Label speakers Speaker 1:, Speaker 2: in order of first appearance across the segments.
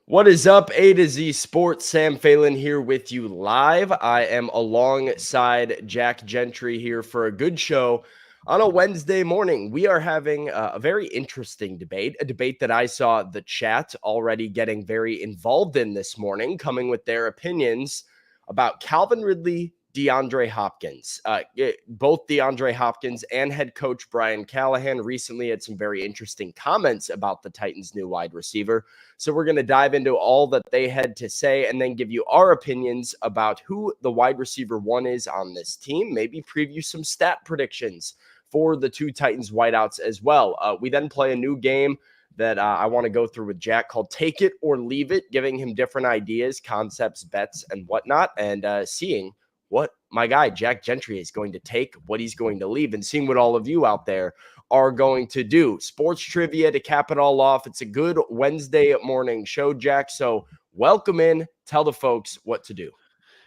Speaker 1: What is up, A to Z Sports? Sam Phelan here with you live. I am alongside Jack Gentry here for a good show on a Wednesday morning. We are having a very interesting debate, a debate that I saw the chat already getting very involved in this morning, coming with their opinions about Calvin Ridley, DeAndre Hopkins. Both DeAndre Hopkins and head coach Brian Callahan recently had some very interesting comments about the Titans' new wide receiver. So we're going to dive into all that they had to say and then give you our opinions about who the wide receiver one is on this team, maybe preview some stat predictions for the two Titans wideouts as well. We then play a new game that I want to go through with Jack called Take It or Leave It, giving him different ideas, concepts, bets, and whatnot, and seeing what my guy Jack Gentry is going to take, what he's going to leave, and seeing what all of you out there are going to do. Sports trivia to cap it all off. It's a good Wednesday morning show, Jack. So welcome in. Tell the folks what to do.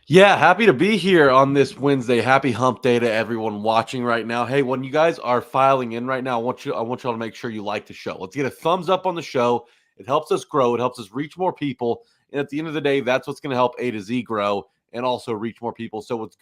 Speaker 2: Yeah, happy to be here on this Wednesday. Happy hump day to everyone watching right now. Hey, when you guys are filing in right now, I want y'all to make sure you like the show. Let's get a thumbs up on the show. It helps us grow. It helps us reach more people. And at the end of the day, that's what's going to help A to Z grow and also reach more people. So what's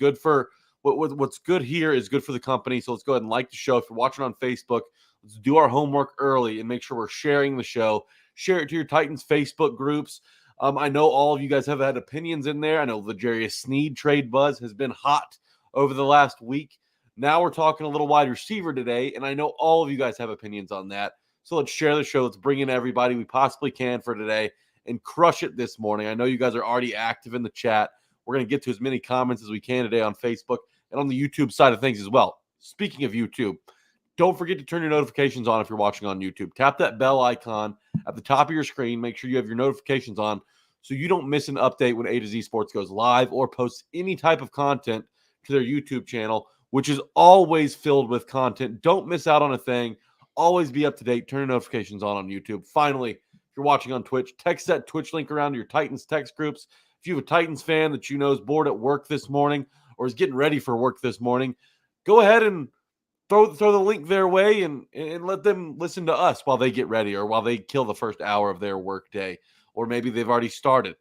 Speaker 2: good here is good for the company. So let's go ahead and like the show. If you're watching on Facebook, let's do our homework early and make sure we're sharing the show. Share it to your Titans Facebook groups. I know all of you guys have had opinions in there. I know the Jarius Sneed trade buzz has been hot over the last week. Now we're talking a little wide receiver today, and I know all of you guys have opinions on that. So let's share the show. Let's bring in everybody we possibly can for today and crush it this morning. I know you guys are already active in the chat. We're going to get to as many comments as we can today on Facebook and on the YouTube side of things as well. Speaking of YouTube, don't forget to turn your notifications on if you're watching on YouTube. Tap that bell icon at the top of your screen. Make sure you have your notifications on so you don't miss an update when A to Z Sports goes live or posts any type of content to their YouTube channel, which is always filled with content. Don't miss out on a thing. Always be up to date. Turn your notifications on YouTube. Finally, if you're watching on Twitch, text that Twitch link around to your Titans text groups. If you have a Titans fan that you know is bored at work this morning or is getting ready for work this morning, go ahead and throw the link their way and let them listen to us while they get ready or while they kill the first hour of their work day. Or maybe they've already started.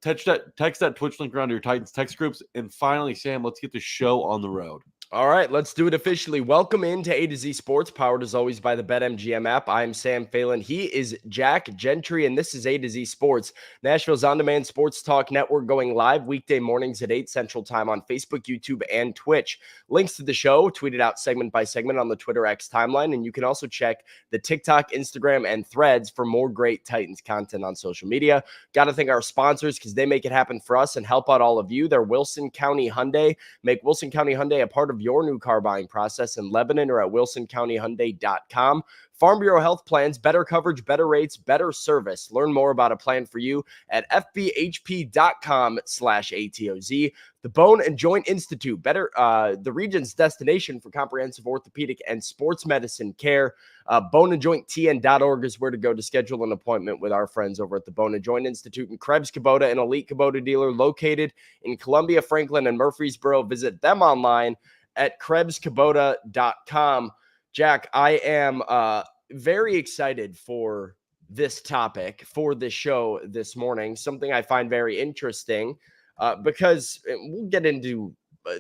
Speaker 2: Text that Twitch link around to your Titans text groups. And finally, Sam, let's get the show on the road.
Speaker 1: All right, let's do it officially. Welcome into A to Z Sports, powered as always by the BetMGM app. I'm Sam Phelan. He is Jack Gentry, and this is A to Z Sports, Nashville's on-demand sports talk network, going live weekday mornings at 8 Central Time on Facebook, YouTube, and Twitch. Links to the show tweeted out segment by segment on the Twitter X timeline, and you can also check the TikTok, Instagram, and Threads for more great Titans content on social media. Got to thank our sponsors because they make it happen for us and help out all of you. They're Wilson County Hyundai. Make Wilson County Hyundai a part of your new car buying process in Lebanon or at wilsoncountyhyundai.com. Farm Bureau Health Plans, better coverage, better rates, better service. Learn more about a plan for you at fbhp.com/ATOZ. The Bone and Joint Institute, the region's destination for comprehensive orthopedic and sports medicine care. Boneandjointtn.org is where to go to schedule an appointment with our friends over at the Bone and Joint Institute in Krebs Kubota, an elite Kubota dealer located in Columbia, Franklin, and Murfreesboro. Visit them online at KrebsKubota.com. Jack, I am very excited for this topic, for this show this morning, something I find very interesting because we'll get into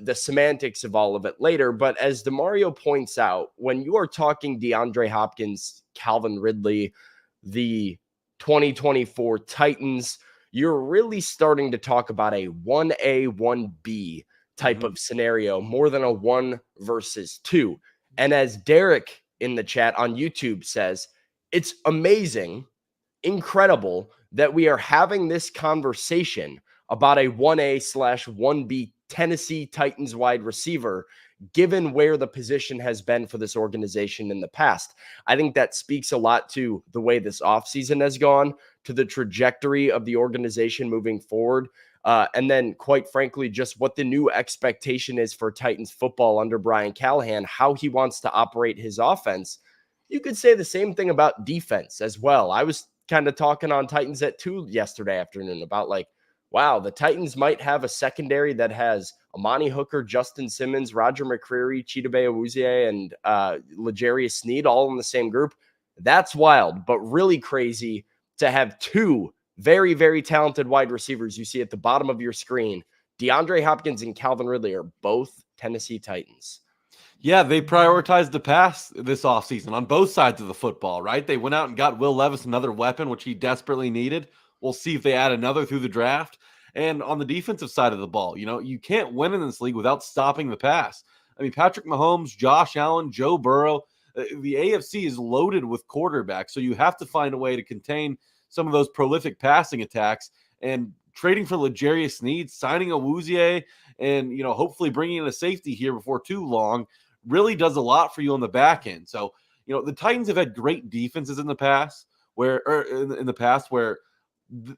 Speaker 1: the semantics of all of it later. But as DeMario points out, when you are talking DeAndre Hopkins, Calvin Ridley, the 2024 Titans, you're really starting to talk about a 1A, 1B type of scenario, more than a 1 versus 2. And as Derek in the chat on YouTube says, it's amazing, incredible that we are having this conversation about a 1A/1B Tennessee Titans wide receiver, given where the position has been for this organization in the past. I think that speaks a lot to the way this offseason has gone, to the trajectory of the organization moving forward. And then, quite frankly, just what the new expectation is for Titans football under Brian Callahan, how he wants to operate his offense. You could say the same thing about defense as well. I was kind of talking on Titans at 2 yesterday afternoon about wow, the Titans might have a secondary that has Amani Hooker, Justin Simmons, Roger McCreary, Chidobe Awuzie, and L'Jarius Sneed all in the same group. That's wild, but really crazy to have 2 very, very talented wide receivers you see at the bottom of your screen, DeAndre Hopkins and Calvin Ridley are both Tennessee Titans.
Speaker 2: Yeah, they prioritized the pass this offseason on both sides of the football, right? They went out and got Will Levis another weapon, which he desperately needed. We'll see if they add another through the draft. And on the defensive side of the ball, you can't win in this league without stopping the pass. I mean, Patrick Mahomes, Josh Allen, Joe Burrow, the AFC is loaded with quarterbacks. So you have to find a way to contain some of those prolific passing attacks, and trading for L'Jarius Sneed, signing a Awuzie, and, hopefully bringing in a safety here before too long really does a lot for you on the back end. So, the Titans have had great defenses in the past where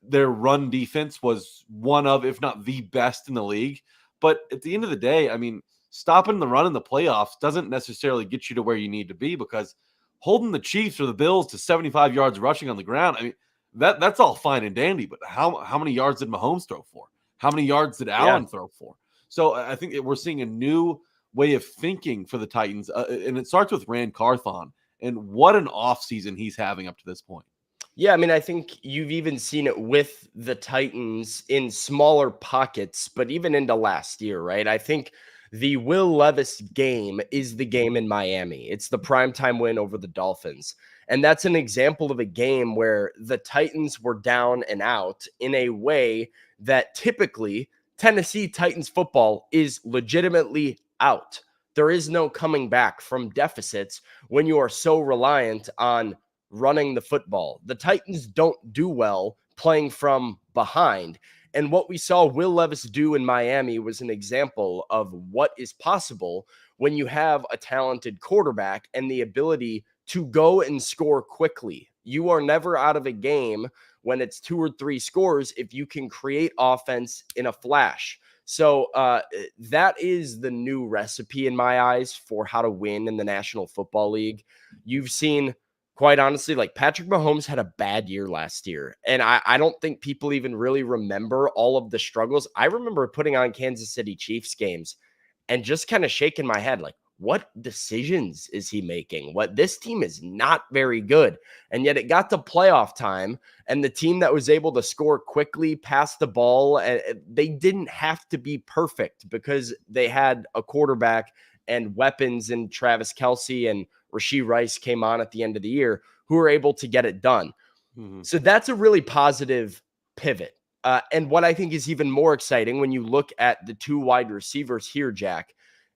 Speaker 2: their run defense was one of, if not the best in the league. But at the end of the day, I mean, stopping the run in the playoffs doesn't necessarily get you to where you need to be, because holding the Chiefs or the Bills to 75 yards rushing on the ground, I mean, that's all fine and dandy. But how many yards did Mahomes throw for? How many yards did Allen throw for? So I think we're seeing a new way of thinking for the Titans, and it starts with Rand Carthon, and what an offseason he's having up to this point.
Speaker 1: Yeah, I mean, I think you've even seen it with the Titans in smaller pockets, but even into last year, right? I think the Will Levis game is the game in Miami. It's the primetime win over the Dolphins. And that's an example of a game where the Titans were down and out in a way that typically Tennessee Titans football is legitimately out. There is no coming back from deficits when you are so reliant on running the football. The Titans don't do well playing from behind. And what we saw Will Levis do in Miami was an example of what is possible when you have a talented quarterback and the ability to go and score quickly. You are never out of a game when it's 2 or 3 scores if you can create offense in a flash. So that is the new recipe in my eyes for how to win in the National Football League. You've seen, quite honestly, like Patrick Mahomes had a bad year last year. And I don't think people even really remember all of the struggles. I remember putting on Kansas City Chiefs games and just kind of shaking my head like, what decisions is he making? This team is not very good. And yet it got to playoff time, and the team that was able to score quickly, pass the ball, and they didn't have to be perfect because they had a quarterback and weapons, and Travis Kelce and Rashee Rice came on at the end of the year who were able to get it done. Mm-hmm. So that's a really positive pivot. And what I think is even more exciting when you look at the 2 wide receivers here, Jack,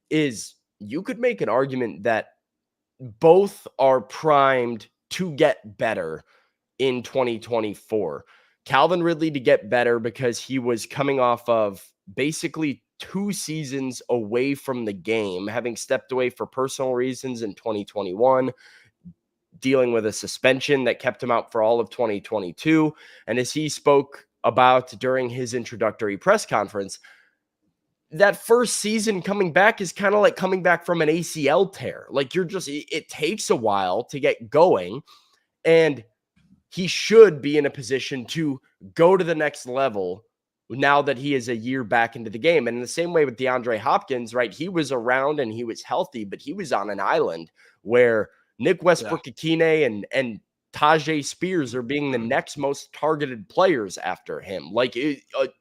Speaker 1: is you could make an argument that both are primed to get better in 2024. Calvin Ridley to get better because he was coming off of basically 2 seasons away from the game, having stepped away for personal reasons in 2021, dealing with a suspension that kept him out for all of 2022. And as he spoke about during his introductory press conference, that first season coming back is kind of like coming back from an ACL tear. Like it takes a while to get going, and he should be in a position to go to the next level now that he is a year back into the game. And in the same way with DeAndre Hopkins, right? He was around and he was healthy, but he was on an island where Nick Westbrook-Ikhine and Tajay Spears are being the next most targeted players after him.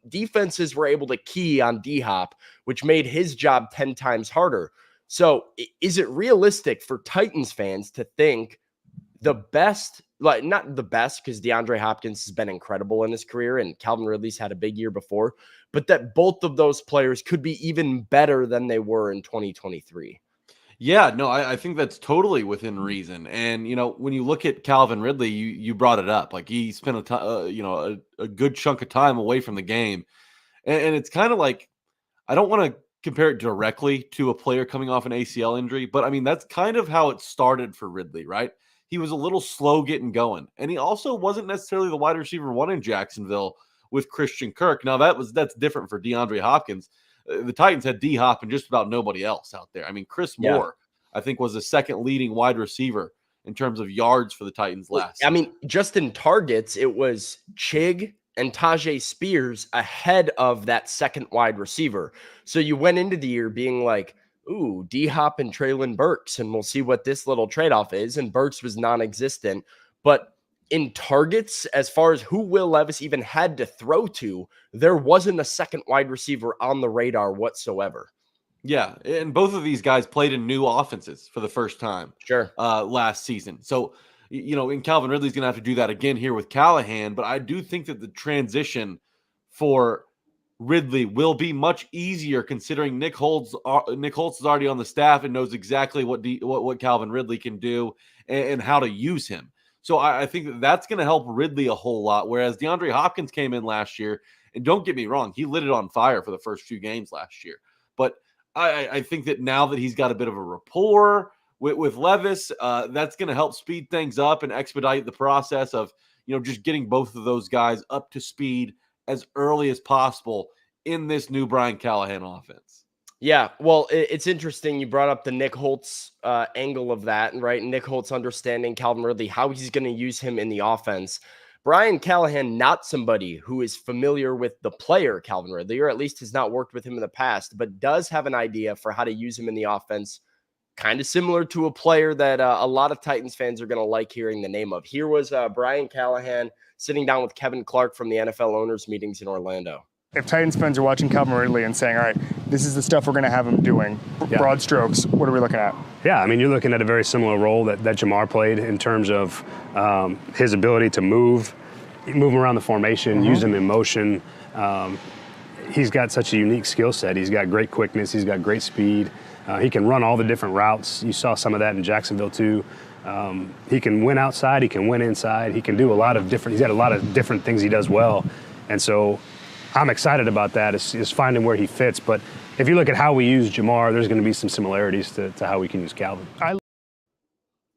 Speaker 1: Defenses were able to key on D-Hop, which made his job 10 times harder. So is it realistic for Titans fans to think the best, like not the best, because DeAndre Hopkins has been incredible in his career and Calvin Ridley's had a big year before, but that both of those players could be even better than they were in 2023?
Speaker 2: Yeah, no, I think that's totally within reason. And, when you look at Calvin Ridley, you brought it up. Like, he spent a good chunk of time away from the game. And it's kind of like, I don't want to compare it directly to a player coming off an ACL injury, but I mean, that's kind of how it started for Ridley, right? He was a little slow getting going. And he also wasn't necessarily the wide receiver 1 in Jacksonville with Christian Kirk. Now that's different for DeAndre Hopkins. The Titans had D-Hop and just about nobody else out there. I mean, Chris Moore, I think, was the second leading wide receiver in terms of yards for the Titans last season.
Speaker 1: I mean, just in targets, it was Chig and Tajay Spears ahead of that second wide receiver. So you went into the year being like, ooh, D-Hop and Treylon Burks, and we'll see what this little trade-off is. And Burks was non-existent. But in targets, as far as who Will Levis even had to throw to, there wasn't a second wide receiver on the radar whatsoever.
Speaker 2: Yeah, and both of these guys played in new offenses for the first time
Speaker 1: Sure.
Speaker 2: last season. So, and Calvin Ridley's going to have to do that again here with Callahan. But I do think that the transition for Ridley will be much easier, considering Nick Holtz is already on the staff and knows exactly what Calvin Ridley can do and how to use him. So I think that that's going to help Ridley a whole lot. Whereas DeAndre Hopkins came in last year, and don't get me wrong, he lit it on fire for the first few games last year. But I think that now that he's got a bit of a rapport with Levis, that's going to help speed things up and expedite the process of, just getting both of those guys up to speed as early as possible in this new Brian Callahan offense.
Speaker 1: Yeah, well, it's interesting. You brought up the Nick Holtz angle of that, right? Nick Holtz understanding Calvin Ridley, how he's going to use him in the offense. Brian Callahan, not somebody who is familiar with the player Calvin Ridley, or at least has not worked with him in the past, but does have an idea for how to use him in the offense, kind of similar to a player that a lot of Titans fans are going to like hearing the name of. Here was Brian Callahan sitting down with Kevin Clark from the NFL owners meetings in Orlando.
Speaker 3: If Titans fans are watching Calvin Ridley and saying, all right, this is the stuff we're going to have him doing, broad strokes, what are we looking at?
Speaker 4: Yeah, I mean, you're looking at a very similar role that Jamar played in terms of his ability to move him around the formation, use him in motion. He's got such a unique skill set. He's got great quickness. He's got great speed. He can run all the different routes. You saw some of that in Jacksonville, too. He can win outside. He can win inside. He can do he's got a lot of different things he does well. And so I'm excited about that, is finding where he fits. But if you look at how we use Jamar, there's going to be some similarities to how we can use Calvin.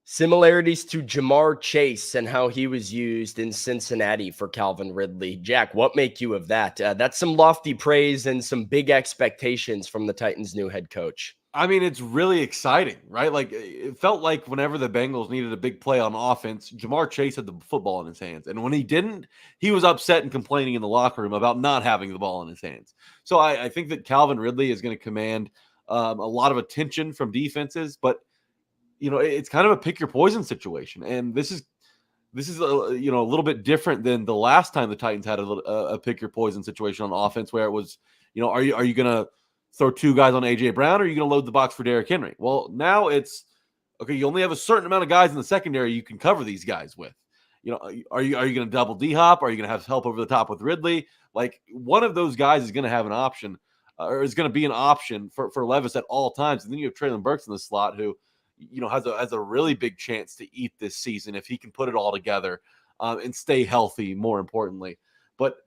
Speaker 1: Similarities to Jamar Chase and how he was used in Cincinnati for Calvin Ridley. Jack, what make you of that? That's some lofty praise and some big expectations from the Titans' new head coach.
Speaker 2: I mean, it's really exciting, right? Like, it felt like whenever the Bengals needed a big play on offense, Jamar Chase had the football in his hands. And when he didn't, he was upset and complaining in the locker room about not having the ball in his hands. So I think that Calvin Ridley is going to command a lot of attention from defenses, but it's kind of a pick your poison situation. And this is a little bit different than the last time the Titans had a pick your poison situation on offense, where it was, are you going to throw two guys on A.J. Brown, or are you going to load the box for Derrick Henry? Well, now it's, okay, you only have a certain amount of guys in the secondary you can cover these guys with. Are you going to double D-hop? Are you going to have help over the top with Ridley? Like, one of those guys is going to have an option, or is going to be an option for Levis at all times. And then you have Treylon Burks in the slot, who, has a really big chance to eat this season if he can put it all together and stay healthy, more importantly. But,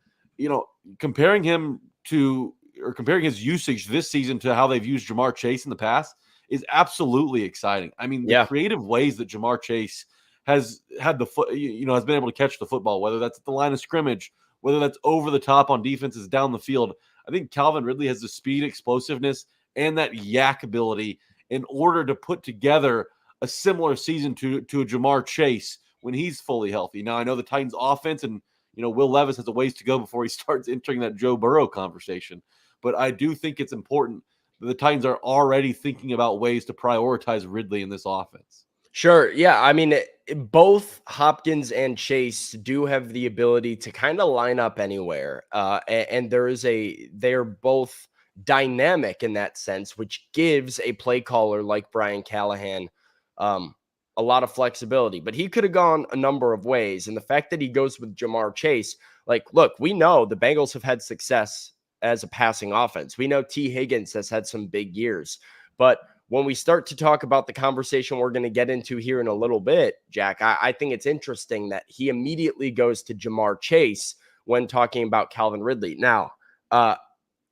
Speaker 2: comparing his usage this season to how they've used Jamar Chase in the past is absolutely exciting. I mean, the creative ways that Jamar Chase has had has been able to catch the football, whether that's at the line of scrimmage, whether that's over the top on defenses down the field. I think Calvin Ridley has the speed, explosiveness, and that yak ability in order to put together a similar season to a Jamar Chase when he's fully healthy. Now, I know the Titans offense and, Will Levis has a ways to go before he starts entering that Joe Burrow conversation. But I do think it's important that the Titans are already thinking about ways to prioritize Ridley in this offense.
Speaker 1: Sure. Yeah. I mean, both Hopkins and Chase do have the ability to kind of line up anywhere. And they're both dynamic in that sense, which gives a play caller like Brian Callahan a lot of flexibility. But he could have gone a number of ways. And the fact that he goes with Jamar Chase, like, look, we know the Bengals have had success as a passing offense. We know T. Higgins has had some big years. But when we start to talk about the conversation we're going to get into here in a little bit, Jack, I think it's interesting that he immediately goes to Jamar Chase when talking about Calvin Ridley. Now,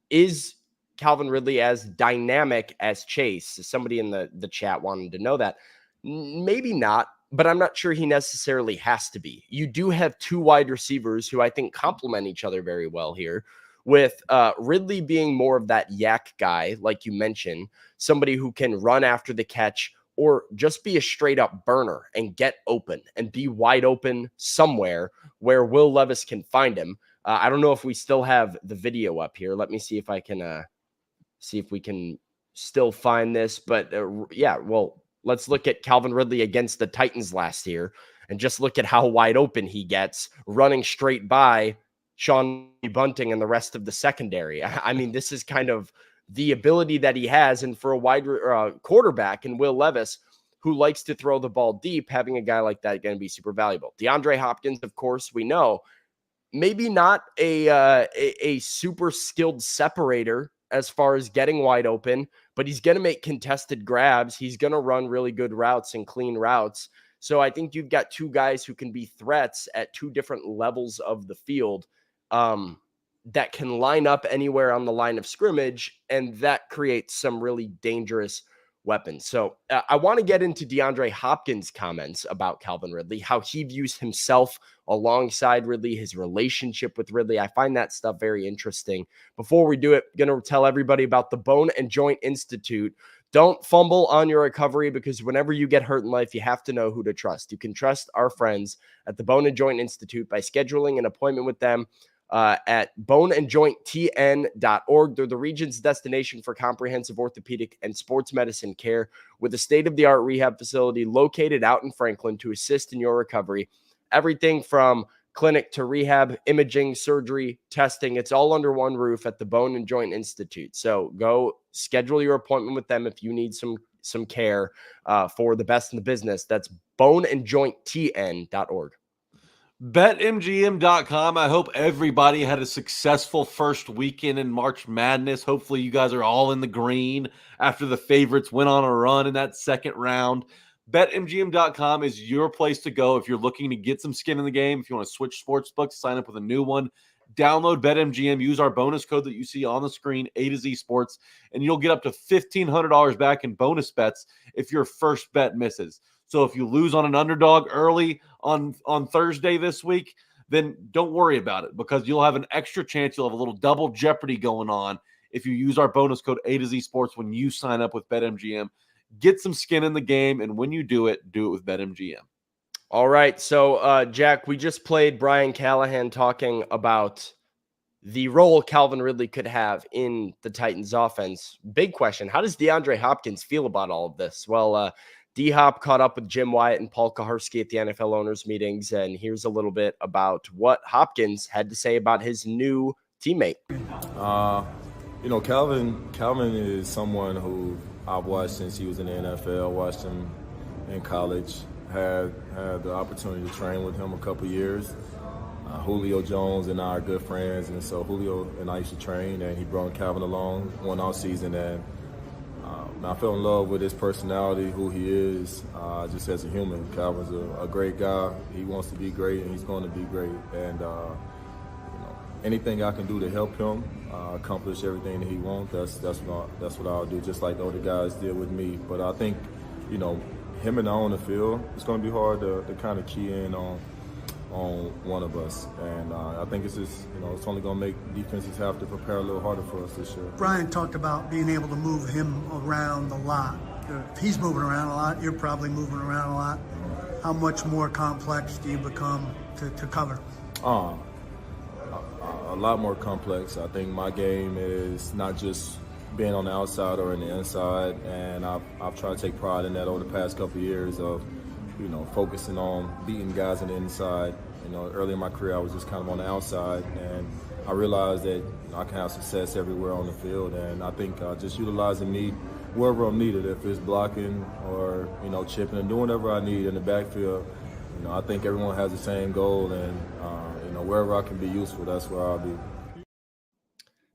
Speaker 1: is Calvin Ridley as dynamic as Chase? Somebody in the chat wanted to know that. Maybe not, but I'm not sure he necessarily has to be. You do have two wide receivers who I think complement each other very well here, with Ridley being more of that yak guy, like you mentioned, somebody who can run after the catch or just be a straight up burner and get open and be wide open somewhere where Will Levis can find him. I don't know if we still have the video up here. Let me see if I can see if we can still find this. But yeah, well, let's look at Calvin Ridley against the Titans last year. And just look at how wide open he gets running straight by Sean Bunting and the rest of the secondary. I mean, this is kind of the ability that he has. And for a wide quarterback in Will Levis, who likes to throw the ball deep, having a guy like that going to be super valuable. DeAndre Hopkins, of course, we know, maybe not a super skilled separator as far as getting wide open, but he's going to make contested grabs. He's going to run really good routes and clean routes. So I think you've got two guys who can be threats at two different levels of the field, that can line up anywhere on the line of scrimmage, and that creates some really dangerous weapons. So I want to get into DeAndre Hopkins' comments about Calvin Ridley, how he views himself alongside Ridley, his relationship with Ridley. I find that stuff very interesting. Before we do it, I'm going to tell everybody about the Bone and Joint Institute. Don't fumble on your recovery, because whenever you get hurt in life, you have to know who to trust. You can trust our friends at the Bone and Joint Institute by scheduling an appointment with them at boneandjointtn.org. They're the region's destination for comprehensive orthopedic and sports medicine care, with a state-of-the-art rehab facility located out in Franklin to assist in your recovery. Everything from clinic to rehab, imaging, surgery, testing, it's all under one roof at the Bone and Joint Institute. So go schedule your appointment with them if you need some care for the best in the business. That's boneandjointtn.org.
Speaker 2: BetMGM.com. I hope everybody had a successful first weekend in March Madness. Hopefully you guys are all in the green after the favorites went on a run in that second round. BetMGM.com is your place to go if you're looking to get some skin in the game. If you want to switch sports books, sign up with a new one. Download BetMGM. Use our bonus code that you see on the screen, A to Z Sports, and you'll get up to $1,500 back in bonus bets if your first bet misses. So if you lose on an underdog early on Thursday this week, then don't worry about it, because you'll have an extra chance. You'll have a little double jeopardy going on if you use our bonus code A to Z Sports when you sign up with BetMGM. Get some skin in the game, and when you do it with BetMGM.
Speaker 1: All right, so Jack, we just played Brian Callahan talking about the role Calvin Ridley could have in the Titans offense. Big question, how does DeAndre Hopkins feel about all of this? Well, D-Hop caught up with Jim Wyatt and Paul Kaharski at the NFL owners meetings, and here's a little bit about what Hopkins had to say about his new teammate.
Speaker 5: Calvin is someone who I've watched since he was in the NFL, watched him in college, had the opportunity to train with him a couple years. Julio Jones and I are good friends, and so Julio and I used to train, and he brought Calvin along one offseason, and I fell in love with his personality, who he is, just as a human. Calvin's a great guy. He wants to be great, and he's going to be great. And anything I can do to help him accomplish everything that he wants, that's what I'll do, just like the other guys did with me. But I think, him and I on the field, it's going to be hard to kind of key in on one of us. And I think it's just, it's only going to make defenses have to prepare a little harder for us this year.
Speaker 6: Brian talked about being able to move him around a lot. If he's moving around a lot, you're probably moving around a lot. How much more complex do you become to cover?
Speaker 5: A lot more complex. I think my game is not just being on the outside or in the inside, and I've tried to take pride in that over the past couple of years of, focusing on beating guys on the inside. Early in my career, I was just kind of on the outside, and I realized that I can have success everywhere on the field. And I think just utilizing me wherever I'm needed, if it's blocking or, chipping and doing whatever I need in the backfield. I think everyone has the same goal, and, wherever I can be useful, that's where I'll be.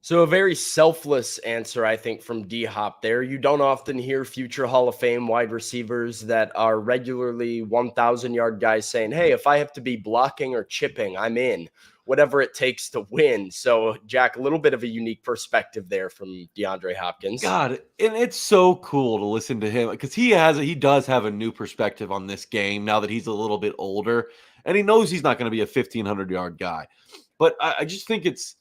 Speaker 1: So a very selfless answer, I think, from D-Hop there. You don't often hear future Hall of Fame wide receivers that are regularly 1,000-yard guys saying, hey, if I have to be blocking or chipping, I'm in, whatever it takes to win. So, Jack, a little bit of a unique perspective there from DeAndre Hopkins.
Speaker 2: God, and it's so cool to listen to him, because he does have a new perspective on this game now that he's a little bit older, and he knows he's not going to be a 1,500-yard guy. But I just think it's,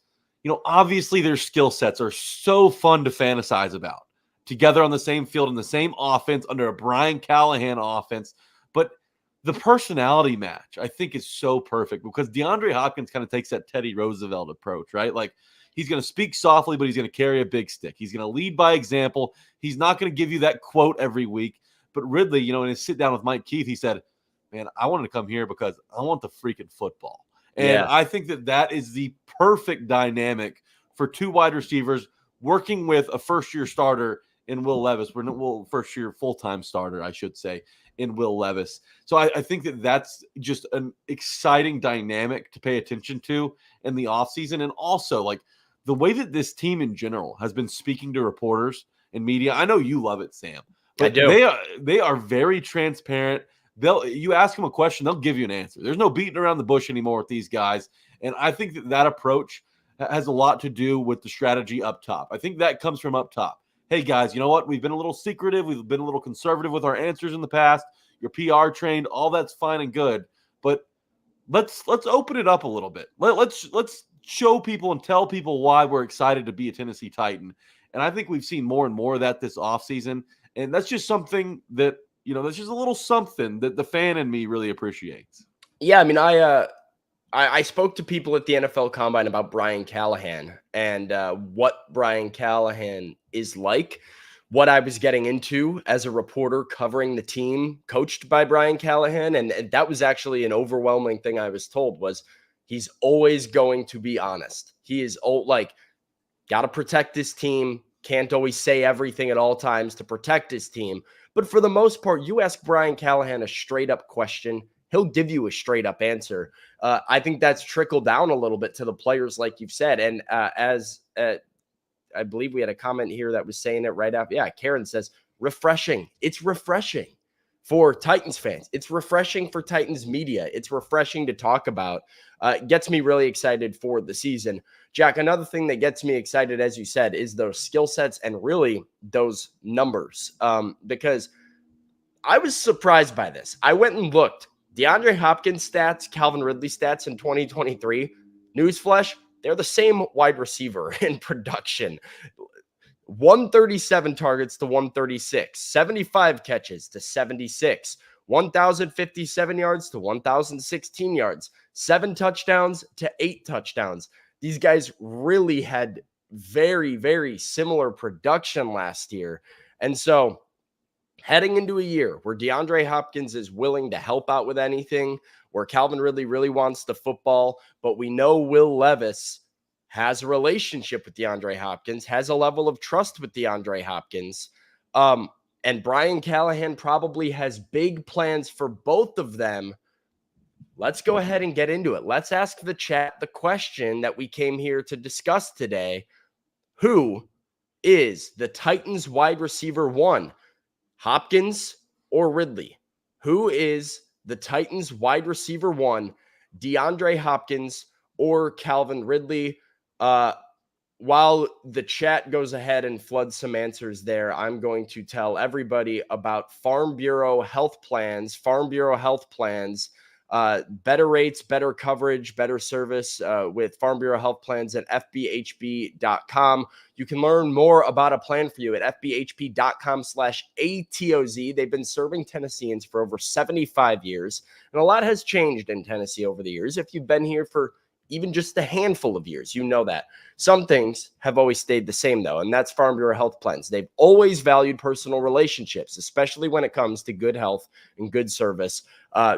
Speaker 2: obviously their skill sets are so fun to fantasize about together on the same field in the same offense under a Brian Callahan offense. But the personality match, I think, is so perfect, because DeAndre Hopkins kind of takes that Teddy Roosevelt approach, right? Like, he's going to speak softly, but he's going to carry a big stick. He's going to lead by example. He's not going to give you that quote every week. But Ridley, in his sit down with Mike Keith, he said, man, I wanted to come here because I want the freaking football. And
Speaker 1: Yeah.
Speaker 2: I think that is the perfect dynamic for two wide receivers working with a first-year starter in Will Levis. First-year full-time starter, I should say, in Will Levis. So I think that's just an exciting dynamic to pay attention to in the offseason. And also, like, the way that this team in general has been speaking to reporters and media. I know you love it, Sam. But
Speaker 1: I do.
Speaker 2: They are very transparent. You ask them a question, they'll give you an answer. There's no beating around the bush anymore with these guys. And I think that approach has a lot to do with the strategy up top. I think that comes from up top. Hey, guys, you know what? We've been a little secretive. We've been a little conservative with our answers in the past. You're PR trained. All that's fine and good. But let's open it up a little bit. Let's show people and tell people why we're excited to be a Tennessee Titan. And I think we've seen more and more of that this offseason. And that's just something that, that's just a little something that the fan in me really appreciates.
Speaker 1: Yeah, I mean, I spoke to people at the NFL Combine about Brian Callahan and what Brian Callahan is like, what I was getting into as a reporter covering the team coached by Brian Callahan. And that was actually an overwhelming thing I was told was he's always going to be honest. He is got to protect his team, can't always say everything at all times to protect his team. But for the most part, you ask Brian Callahan a straight up question, he'll give you a straight up answer. I think that's trickled down a little bit to the players, like you've said. And I believe we had a comment here that was saying it right after. Yeah, Karen says, refreshing. It's refreshing for Titans fans. It's refreshing for Titans media. It's refreshing to talk about. It gets me really excited for the season. Jack, another thing that gets me excited, as you said, is those skill sets and really those numbers. Because I was surprised by this. I went and looked. DeAndre Hopkins stats, Calvin Ridley stats in 2023. Newsflash, they're the same wide receiver in production. 137 targets to 136, 75 catches to 76, 1,057 yards to 1,016 yards, 7 touchdowns to 8 touchdowns. These guys really had very, very similar production last year. And so heading into a year where DeAndre Hopkins is willing to help out with anything, where Calvin Ridley really wants the football, but we know Will Levis has a relationship with DeAndre Hopkins, has a level of trust with DeAndre Hopkins. And Brian Callahan probably has big plans for both of them. Let's go ahead and get into it. Let's ask the chat the question that we came here to discuss today. Who is the Titans wide receiver 1? Hopkins or Ridley? Who is the Titans wide receiver 1? DeAndre Hopkins or Calvin Ridley? While the chat goes ahead and floods some answers there, I'm going to tell everybody about Farm Bureau health plans. Farm Bureau health plans, better rates, better coverage, better service with Farm Bureau health plans at fbhb.com. You can learn more about a plan for you at fbhp.com/ATOZ. They've been serving Tennesseans for over 75 years, and a lot has changed in Tennessee over the years. If you've been here for even just a handful of years, you know that. Some things have always stayed the same, though, and that's Farm Bureau health plans. They've always valued personal relationships, especially when it comes to good health and good service.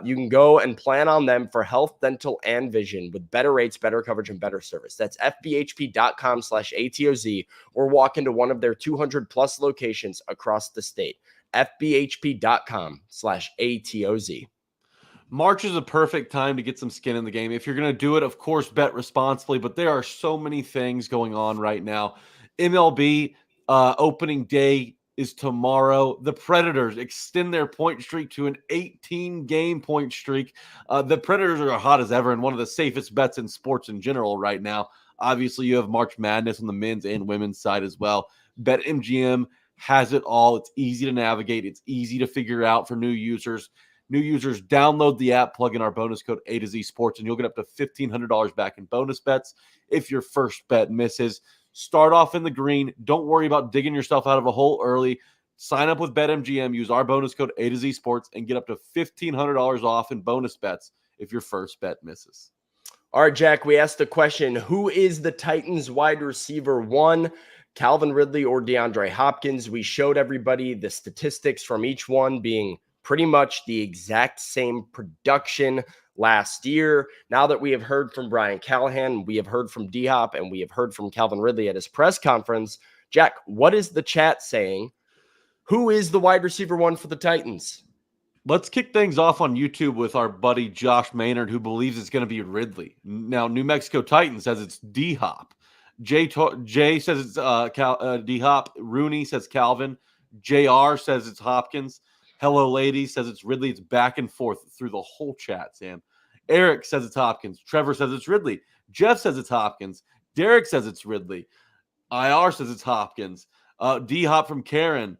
Speaker 1: You can go and plan on them for health, dental, and vision with better rates, better coverage, and better service. That's fbhp.com/ATOZ or walk into one of their 200-plus locations across the state. fbhp.com/ATOZ.
Speaker 2: March is a perfect time to get some skin in the game. If you're going to do it, of course, bet responsibly, but there are so many things going on right now. MLB opening day is tomorrow. The Predators extend their point streak to an 18-game point streak. The Predators are hot as ever and one of the safest bets in sports in general right now. Obviously, you have March Madness on the men's and women's side as well. BetMGM has it all. It's easy to navigate. It's easy to figure out for new users. New users, download the app, plug in our bonus code A to Z Sports, and you'll get up to $1,500 back in bonus bets if your first bet misses. Start off in the green. Don't worry about digging yourself out of a hole early. Sign up with BetMGM, use our bonus code A to Z Sports, and get up to $1,500 off in bonus bets if your first bet misses.
Speaker 1: All right, Jack, we asked the question, who is the Titans wide receiver 1? Calvin Ridley or DeAndre Hopkins? We showed everybody the statistics from each one being pretty much the exact same production last year. Now that we have heard from Brian Callahan, we have heard from D-Hop, and we have heard from Calvin Ridley at his press conference. Jack, what is the chat saying? Who is the wide receiver one for the Titans?
Speaker 2: Let's kick things off on YouTube with our buddy Josh Maynard, who believes it's going to be Ridley. Now, New Mexico Titan says it's D-Hop. Jay says it's D-Hop. Rooney says Calvin. JR says it's Hopkins. Hello, ladies, says it's Ridley. It's back and forth through the whole chat, Sam. Eric says it's Hopkins. Trevor says it's Ridley. Jeff says it's Hopkins. Derek says it's Ridley. IR says it's Hopkins. D-Hop from Karen.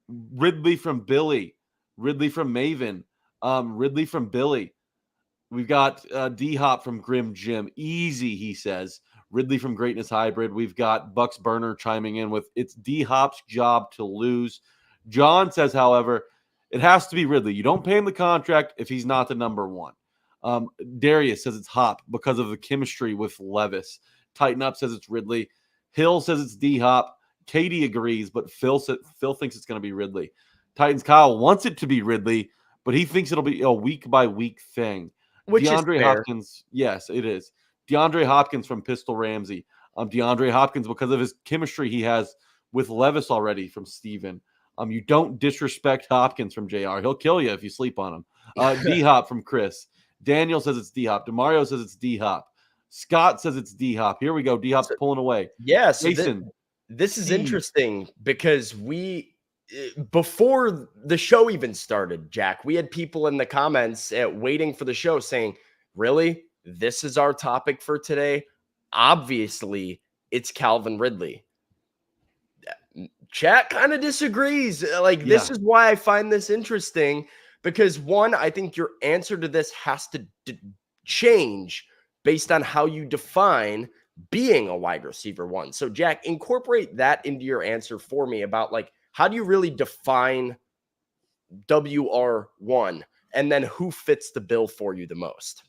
Speaker 2: Ridley from Billy. Ridley from Maven. Ridley from Billy. We've got D-Hop from Grim Jim. Easy, he says. Ridley from Greatness Hybrid. We've got Bucks Burner chiming in with it's D-Hop's job to lose. John says, however, it has to be Ridley. You don't pay him the contract if he's not the number one. Darius says it's Hop because of the chemistry with Levis. Tighten Up says it's Ridley. Hill says it's D-Hop. Katie agrees, but Phil thinks it's going to be Ridley. Titans Kyle wants it to be Ridley, but he thinks it'll be a week-by-week thing.
Speaker 1: Which
Speaker 2: DeAndre
Speaker 1: is fair.
Speaker 2: Hopkins, yes, it is. DeAndre Hopkins from Pistol Ramsey. DeAndre Hopkins because of his chemistry he has with Levis already from Steven. You don't disrespect Hopkins from JR. He'll kill you if you sleep on him. D-Hop from Chris. Daniel says it's D-Hop. DeMario says it's D-Hop. Scott says it's D-Hop. Here we go. D-Hop's pulling away.
Speaker 1: Yeah, so
Speaker 2: Jason.
Speaker 1: this is interesting because before the show even started, Jack, we had people in the comments waiting for the show saying, really? This is our topic for today? Obviously, it's Calvin Ridley. Chat kind of disagrees. This is why I find this interesting because, one, I think your answer to this has to change based on how you define being a wide receiver one. So, Jack, incorporate that into your answer for me about, how do you really define WR1 and then who fits the bill for you the most?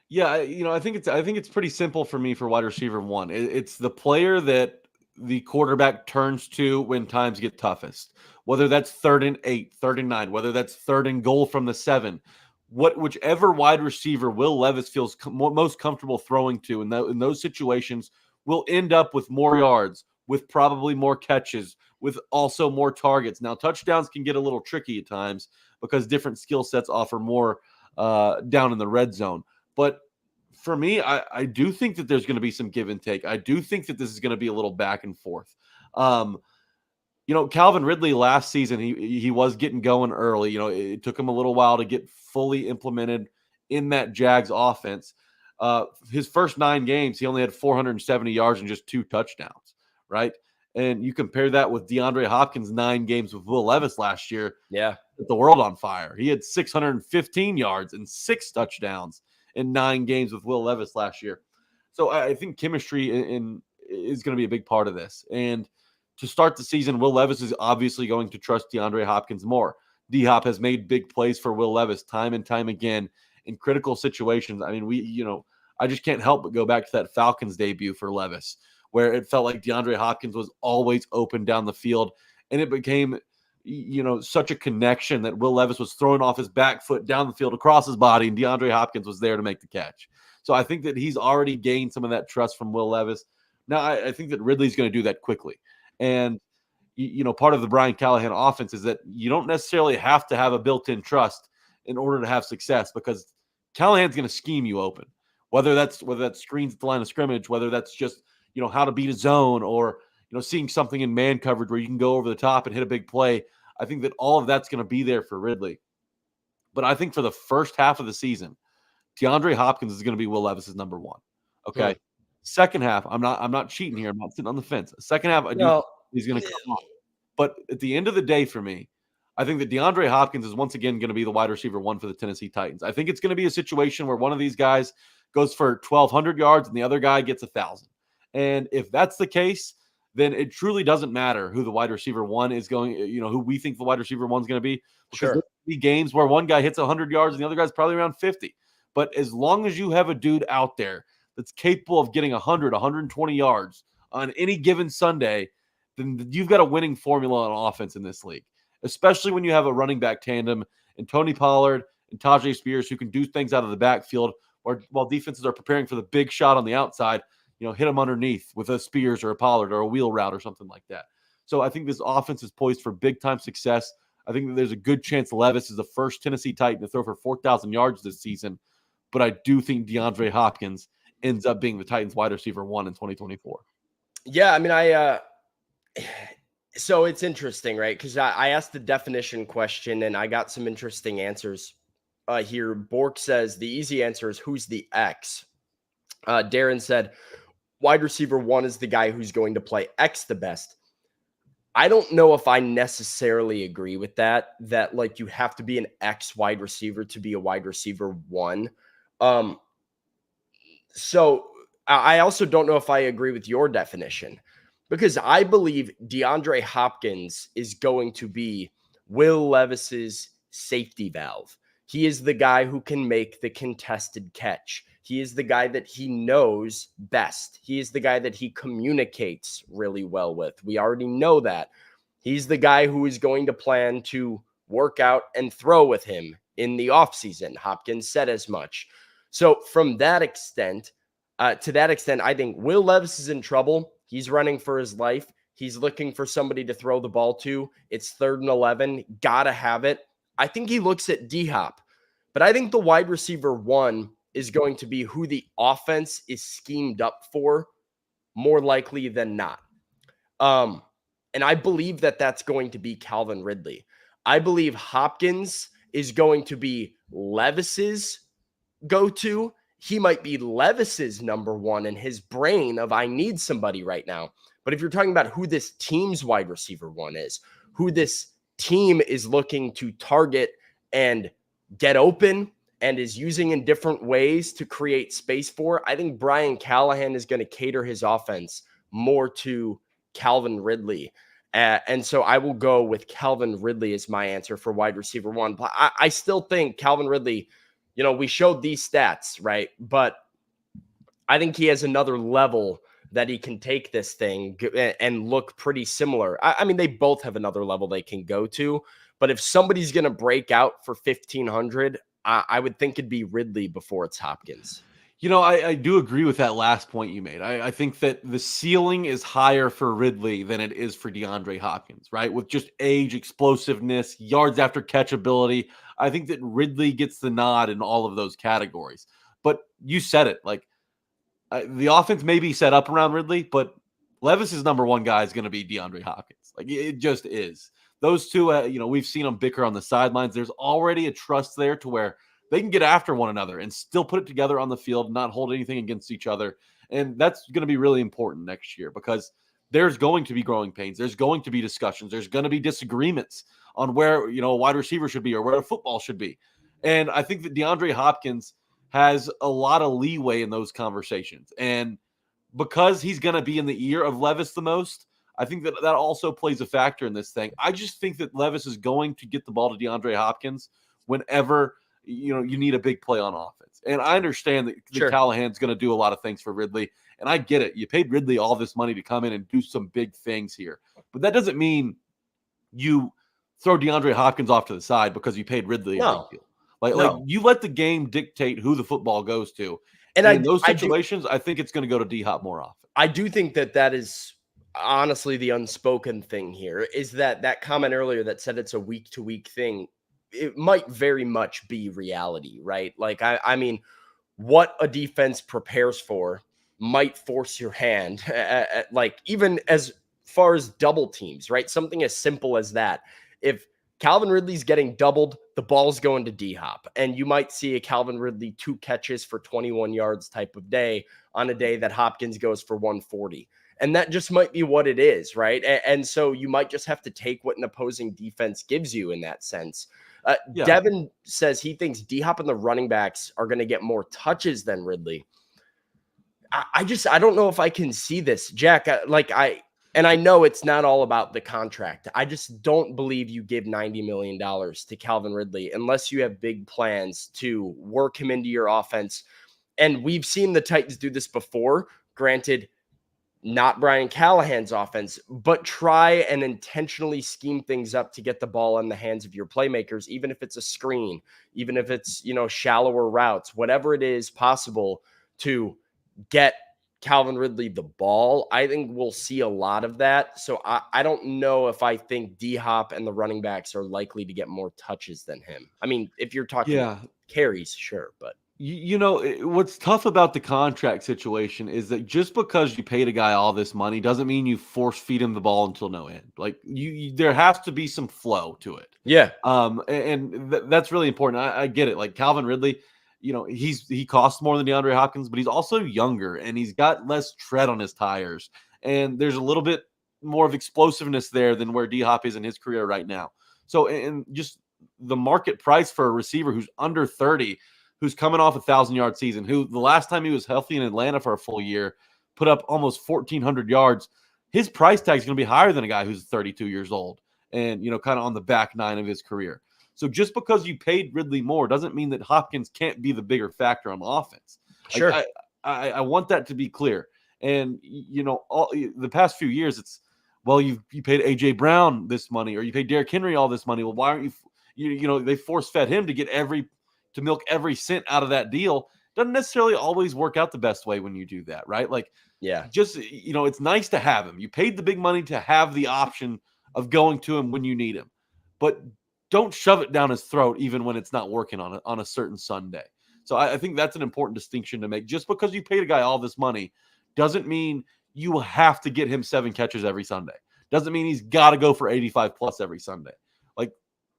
Speaker 2: Yeah, I think it's pretty simple for me for wide receiver one. It's the player that the quarterback turns to when times get toughest, whether that's 3rd and 8, 3rd and 9, whether that's 3rd and goal from the 7, whichever wide receiver Will Levis feels most comfortable throwing to in those situations will end up with more yards, with probably more catches, with also more targets. Now, touchdowns can get a little tricky at times because different skill sets offer more down in the red zone. But for me, I do think that there's going to be some give and take. I do think that this is going to be a little back and forth. Calvin Ridley last season, he was getting going early. It took him a little while to get fully implemented in that Jags offense. His first 9 games, he only had 470 yards and just 2 touchdowns, right? And you compare that with DeAndre Hopkins' 9 games with Will Levis last year.
Speaker 1: Yeah.
Speaker 2: Set the world on fire. He had 615 yards and 6 touchdowns in 9 games with Will Levis last year. So I think chemistry is going to be a big part of this. And to start the season, Will Levis is obviously going to trust DeAndre Hopkins more. D-Hop has made big plays for Will Levis time and time again in critical situations. I mean, I just can't help but go back to that Falcons debut for Levis, where it felt like DeAndre Hopkins was always open down the field. And it became, such a connection that Will Levis was throwing off his back foot down the field across his body, and DeAndre Hopkins was there to make the catch. So I think that he's already gained some of that trust from Will Levis. Now, I think that Ridley's going to do that quickly. And, part of the Brian Callahan offense is that you don't necessarily have to have a built-in trust in order to have success because Callahan's going to scheme you open, whether that's screens at the line of scrimmage, whether that's just, how to beat a zone or, seeing something in man coverage where you can go over the top and hit a big play. I think that all of that's going to be there for Ridley. But I think for the first half of the season, DeAndre Hopkins is going to be Will Levis's number one. Okay. Yeah. Second half, I'm not cheating here. I'm not sitting on the fence. Second half, I do think he's going to come up. But at the end of the day, for me, I think that DeAndre Hopkins is once again going to be the wide receiver one for the Tennessee Titans. I think it's going to be a situation where one of these guys goes for 1,200 yards and the other guy gets 1,000. And if that's the case, then it truly doesn't matter who the wide receiver one is going, who we think the wide receiver one is going to be. Because there'll be games where one guy hits 100 yards and the other guy's probably around 50. But as long as you have a dude out there that's capable of getting 100, 120 yards on any given Sunday, then you've got a winning formula on offense in this league, especially when you have a running back tandem and Tony Pollard and Tajay Spears, who can do things out of the backfield, or while defenses are preparing for the big shot on the outside, hit them underneath with a Spears or a Pollard or a wheel route or something like that. So I think this offense is poised for big-time success. I think that there's a good chance Levis is the first Tennessee Titan to throw for 4,000 yards this season, but I do think DeAndre Hopkins ends up being the Titans wide receiver 1 in 2024.
Speaker 1: Yeah, I mean, so it's interesting, right? Because I asked the definition question, and I got some interesting answers here. Bork says the easy answer is who's the X. Darren said wide receiver 1 is the guy who's going to play X the best. I don't know if I necessarily agree with that like you have to be an X wide receiver to be a wide receiver 1. So I also don't know if I agree with your definition, because I believe DeAndre Hopkins is going to be Will Levis's safety valve. He is the guy who can make the contested catch. He is the guy that he knows best. He is the guy that he communicates really well with. We already know that. He's the guy who is going to plan to work out and throw with him in the offseason. Hopkins said as much. So from that extent, I think Will Levis is in trouble. He's running for his life. He's looking for somebody to throw the ball to. It's 3rd and 11. Gotta have it. I think he looks at D-Hop. But I think the wide receiver 1 is going to be who the offense is schemed up for more likely than not. And I believe that that's going to be Calvin Ridley. I believe Hopkins is going to be Levis's go-to. He might be Levis's number 1 in his brain of I need somebody right now. But if you're talking about who this team's wide receiver 1 is, who this team is looking to target and get open and is using in different ways to create space for, I think Brian Callahan is going to cater his offense more to Calvin Ridley. And so I will go with Calvin Ridley as my answer for wide receiver 1. I still think Calvin Ridley, we showed these stats, right? But I think he has another level that he can take this thing and look pretty similar. I mean, they both have another level they can go to. But if somebody's going to break out for 1,500, I would think it'd be Ridley before it's Hopkins.
Speaker 2: I do agree with that last point you made. I think that the ceiling is higher for Ridley than it is for DeAndre Hopkins, right? With just age, explosiveness, yards after catch ability. I think that Ridley gets the nod in all of those categories. But you said it, the offense may be set up around Ridley, but Levis's number 1 guy is going to be DeAndre Hopkins. It just is. Those two, we've seen them bicker on the sidelines. There's already a trust there to where they can get after one another and still put it together on the field, not hold anything against each other. And that's going to be really important next year because there's going to be growing pains. There's going to be discussions. There's going to be disagreements on where, a wide receiver should be or where a football should be. And I think that DeAndre Hopkins has a lot of leeway in those conversations. And because he's going to be in the ear of Levis the most, I think that also plays a factor in this thing. I just think that Levis is going to get the ball to DeAndre Hopkins whenever you need a big play on offense. And I understand that
Speaker 1: Sure.
Speaker 2: Callahan's going to do a lot of things for Ridley, and I get it. You paid Ridley all this money to come in and do some big things here. But that doesn't mean you throw DeAndre Hopkins off to the side because you paid Ridley a big deal. Like you let the game dictate who the football goes to. And in those situations, I think it's going to go to D-Hop more often.
Speaker 1: I do think that is honestly the unspoken thing here is that comment earlier that said it's a week-to-week thing. It might very much be reality, right? I mean, what a defense prepares for might force your hand, even as far as double teams, right? Something as simple as that. If Calvin Ridley's getting doubled, the ball's going to D-Hop, and you might see a Calvin Ridley 2 catches for 21 yards type of day on a day that Hopkins goes for 140. And that just might be what it is, right? And so you might just have to take what an opposing defense gives you in that sense. Devin says he thinks D-Hop and the running backs are going to get more touches than Ridley. I don't know if I can see this, Jack. And I know it's not all about the contract. I just don't believe you give $90 million to Calvin Ridley unless you have big plans to work him into your offense. And we've seen the Titans do this before. Granted, not Brian Callahan's offense, but try and intentionally scheme things up to get the ball in the hands of your playmakers, even if it's a screen, even if it's, shallower routes, whatever it is possible to get Calvin Ridley the ball. I think we'll see a lot of that. So I don't know if I think D-Hop and the running backs are likely to get more touches than him. I mean, if you're talking carries, sure, but
Speaker 2: what's tough about the contract situation is that just because you paid a guy all this money doesn't mean you force feed him the ball until no end. Like there has to be some flow to it.
Speaker 1: Yeah.
Speaker 2: That's really important. I get it. Like Calvin Ridley, he costs more than DeAndre Hopkins, but he's also younger and he's got less tread on his tires. And there's a little bit more of explosiveness there than where D-Hop is in his career right now. So, and just the market price for a receiver who's under 30, who's coming off a 1,000-yard season, who the last time he was healthy in Atlanta for a full year, put up almost 1,400 yards. His price tag is going to be higher than a guy who's 32 years old and, kind of on the back nine of his career. So just because you paid Ridley more doesn't mean that Hopkins can't be the bigger factor on the offense.
Speaker 1: Sure.
Speaker 2: I want that to be clear. And, the past few years, it's, well, you paid A.J. Brown this money or you paid Derrick Henry all this money. Well, why aren't they force-fed him to get to milk every cent out of that deal. Doesn't necessarily always work out the best way when you do that, right? Like, just, it's nice to have him. You paid the big money to have the option of going to him when you need him, but don't shove it down his throat even when it's not working on a certain Sunday. So I think that's an important distinction to make. Just because you paid a guy all this money doesn't mean you have to get him 7 catches every Sunday. Doesn't mean he's got to go for 85 plus every Sunday. Like,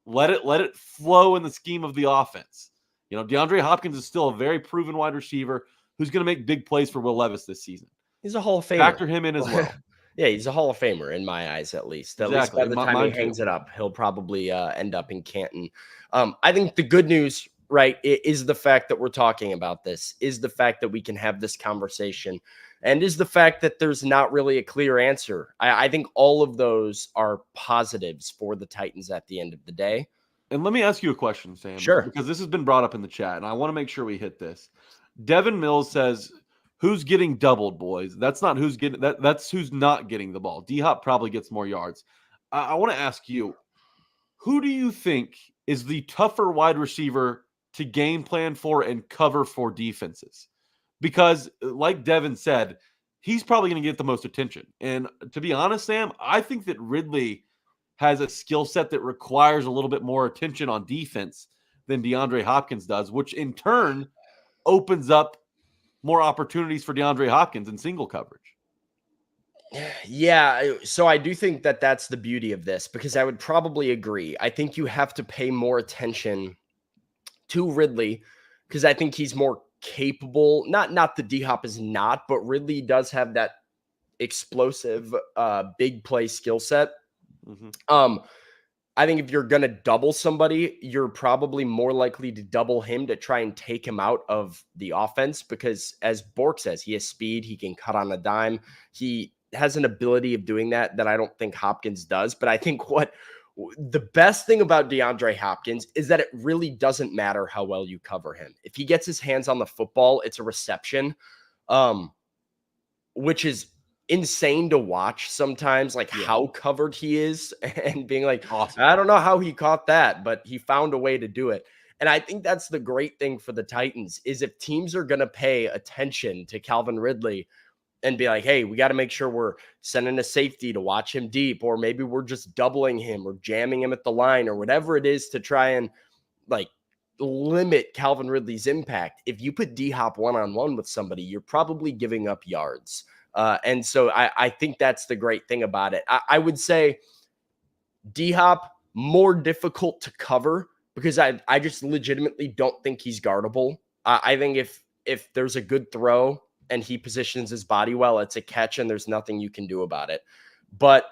Speaker 2: let it flow in the scheme of the offense. DeAndre Hopkins is still a very proven wide receiver who's going to make big plays for Will Levis this season.
Speaker 1: He's a Hall of Famer.
Speaker 2: Factor him in as well.
Speaker 1: Yeah, he's a Hall of Famer in my eyes, at least. At least by the time he hangs it up, he'll probably end up in Canton. I think the good news, right, is the fact that we're talking about this, is the fact that we can have this conversation, and is the fact that there's not really a clear answer. I think all of those are positives for the Titans at the end of the day.
Speaker 2: And let me ask you a question, Sam.
Speaker 1: Sure.
Speaker 2: Because this has been brought up in the chat, and I want to make sure we hit this. Devin Mills says, who's getting doubled, boys? That's not who's getting that's who's not getting the ball. D-Hop probably gets more yards. I want to ask you, who do you think is the tougher wide receiver to game plan for and cover for defenses? Because like Devin said, he's probably going to get the most attention. And to be honest, Sam, I think that Ridley has a skill set that requires a little bit more attention on defense than DeAndre Hopkins does, which in turn opens up more opportunities for DeAndre Hopkins in single coverage.
Speaker 1: Yeah, so I do think that that's the beauty of this, because I would probably agree. I think you have to pay more attention to Ridley because I think he's more capable. Not that D-Hop is not, but Ridley does have that explosive big play skill set. Mm-hmm. I think if you're going to double somebody, you're probably more likely to double him to try and take him out of the offense because, as Bork says, he has speed. He can cut on a dime. He has an ability of doing that I don't think Hopkins does. But I think the best thing about DeAndre Hopkins is that it really doesn't matter how well you cover him. If he gets his hands on the football, it's a reception, which is insane to watch sometimes, like how covered he is and being like, awesome. I don't know how he caught that, but he found a way to do it. And I think that's the great thing for the Titans is if teams are going to pay attention to Calvin Ridley and be like, hey, we got to make sure we're sending a safety to watch him deep, or maybe we're just doubling him or jamming him at the line or whatever it is to try and like limit Calvin Ridley's impact. If you put D-Hop one-on-one with somebody, you're probably giving up yards. And so I think that's the great thing about it. I would say D-Hop more difficult to cover because I just legitimately don't think he's guardable. I think if there's a good throw and he positions his body well, it's a catch and there's nothing you can do about it. But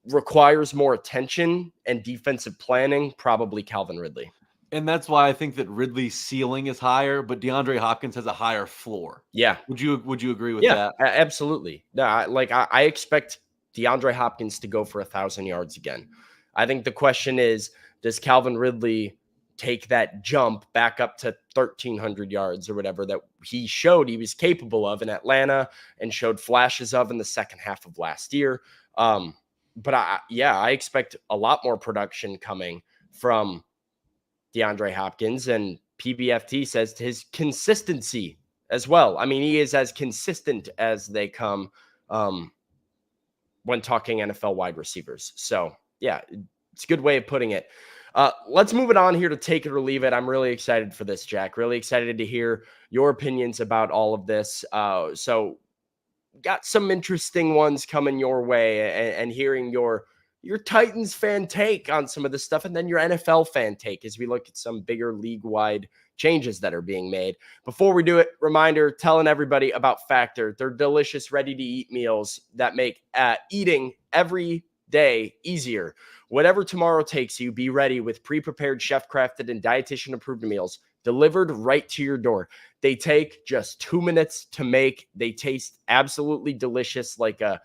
Speaker 1: requires more attention and defensive planning, probably Calvin Ridley.
Speaker 2: And that's why I think that Ridley's ceiling is higher, but DeAndre Hopkins has a higher floor.
Speaker 1: Yeah.
Speaker 2: Would you agree with that?
Speaker 1: Yeah, absolutely. No, I expect DeAndre Hopkins to go for 1,000 yards again. I think the question is, does Calvin Ridley take that jump back up to 1,300 yards or whatever that he showed he was capable of in Atlanta and showed flashes of in the second half of last year. But I expect a lot more production coming from DeAndre Hopkins, and PBFT says his consistency as well. I mean, he is as consistent as they come when talking NFL wide receivers. So yeah, it's a good way of putting it. Let's move it on here to take it or leave it. I'm really excited for this, Jack. Really excited to hear your opinions about all of this. So got some interesting ones coming your way, and hearing your Titans fan take on some of this stuff, and then your NFL fan take as we look at some bigger league-wide changes that are being made. Before we do it, reminder, telling everybody about Factor. They're delicious, ready-to-eat meals that make eating every day easier. Whatever tomorrow takes you, be ready with pre-prepared, chef-crafted, and dietitian-approved meals delivered right to your door. They take just 2 minutes to make. They taste absolutely delicious, like a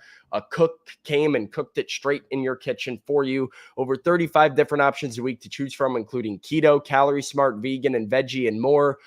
Speaker 1: cook came and cooked it straight in your kitchen for you. Over 35 different options a week to choose from, including keto, calorie smart, vegan, and veggie, and more.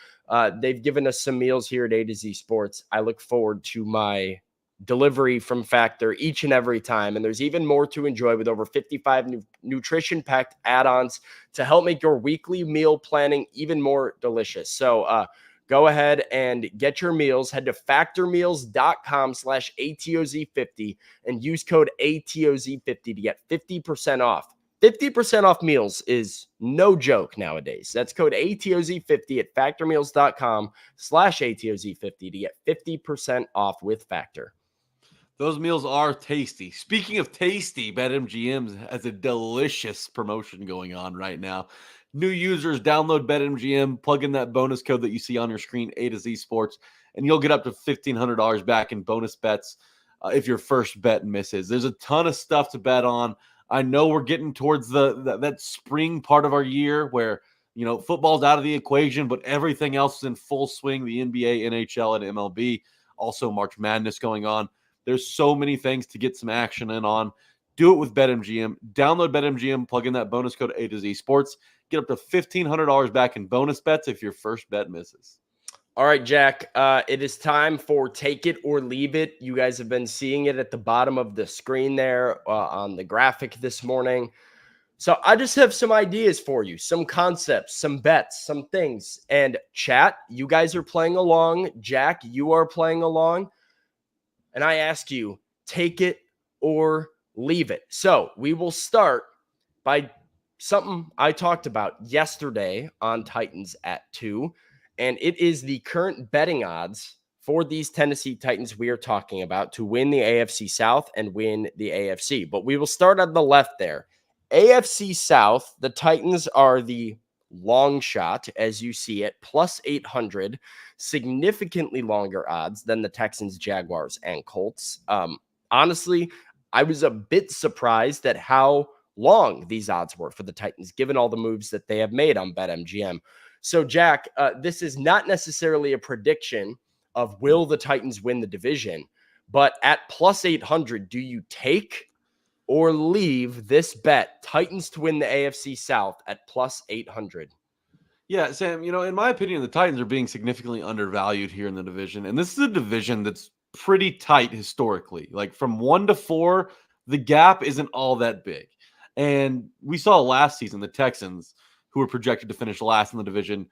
Speaker 1: They've given us some meals here at A to Z Sports. I look forward to my delivery from Factor each and every time. And there's even more to enjoy with over 55 nutrition-packed add-ons to help make your weekly meal planning even more delicious. So go ahead and get your meals. Head to factormeals.com/ATOZ50 and use code ATOZ50 to get 50% off. 50% off meals is no joke nowadays. That's code ATOZ50 at factormeals.com/ATOZ50 to get 50% off with Factor.
Speaker 2: Those meals are tasty. Speaking of tasty, BetMGM has a delicious promotion going on right now. New users download BetMGM, plug in that bonus code that you see on your screen, A to Z Sports, and you'll get up to $1,500 back in bonus bets if your first bet misses. There's a ton of stuff to bet on. I know we're getting towards that spring part of our year where, you know, football's out of the equation, but everything else is in full swing. The NBA, NHL, and MLB, also March Madness going on. There's so many things to get some action in on. Do it with BetMGM. Download BetMGM, plug in that bonus code A to Z Sports. Get up to $1,500 back in bonus bets if your first bet misses.
Speaker 1: All right, Jack, it is time for Take It or Leave It. You guys have been seeing it at the bottom of the screen there on the graphic this morning. So I just have some ideas for you, some concepts, some bets, some things. And chat, you guys are playing along. Jack, you are playing along. And I ask you, take it or leave it. So we will start by something I talked about yesterday on Titans at 2, and it is the current betting odds for these Tennessee Titans we are talking about to win the AFC South and win the AFC. But we will start on the left there. AFC South, the Titans are the long shot, as you see it, plus 800, significantly longer odds than the Texans, Jaguars, and Colts. Honestly, I was a bit surprised at how long these odds were for the Titans, given all the moves that they have made on BetMGM. So, Jack, this is not necessarily a prediction of will the Titans win the division, but at plus 800, do you take or leave this bet, Titans to win the AFC South at plus 800?
Speaker 2: Yeah, Sam, you know, in my opinion, the Titans are being significantly undervalued here in the division. And this is a division that's pretty tight historically. Like from 1 to 4, the gap isn't all that big. And we saw last season the Texans, who were projected to finish last in the division,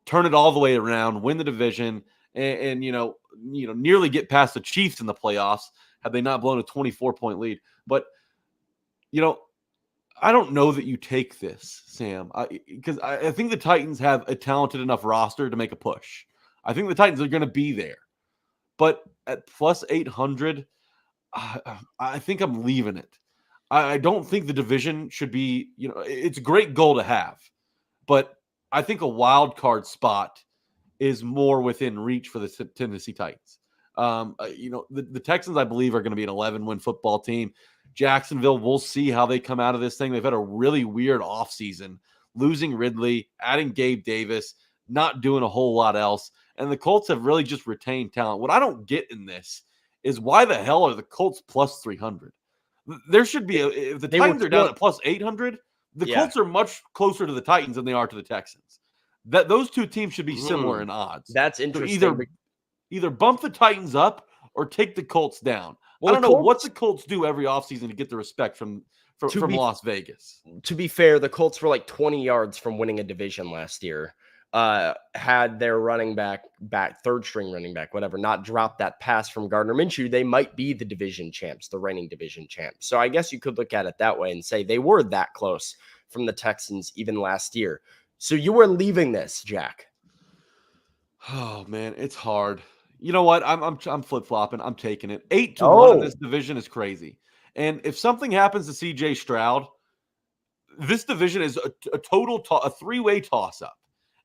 Speaker 2: turn it all the way around, win the division, and nearly get past the Chiefs in the playoffs had they not blown a 24-point lead. But you know, I don't know that you take this, Sam, because I think the Titans have a talented enough roster to make a push. I think the Titans are going to be there. But at plus 800, I think I'm leaving it. I don't think the division should be, you know, it's a great goal to have. But I think a wild card spot is more within reach for the Tennessee Titans. The Texans, I believe, are going to be an 11-win football team. Jacksonville, we'll see how they come out of this thing. They've had a really weird offseason, losing Ridley, adding Gabe Davis, not doing a whole lot else. And the Colts have really just retained talent. What I don't get in this is why the hell are the Colts plus 300? There should be, if the Titans are down at plus 800, The Colts are much closer to the Titans than they are to the Texans. That those two teams should be similar in odds.
Speaker 1: That's
Speaker 2: So
Speaker 1: interesting.
Speaker 2: either bump the Titans up or take the Colts down.
Speaker 1: Well,
Speaker 2: I don't know what the Colts do every offseason to get the respect from Las Vegas.
Speaker 1: To be fair, the Colts were like 20 yards from winning a division last year. Had their running back, third string running back, whatever, not dropped that pass from Gardner Minshew, they might be the division champs, the reigning division champs. So I guess you could look at it that way and say they were that close from the Texans even last year. So you were leaving this, Jack.
Speaker 2: Oh man, it's hard. You know what? I'm flip-flopping. I'm taking it. 8-1 in this division is crazy. And if something happens to CJ Stroud, this division is a total a three-way toss-up.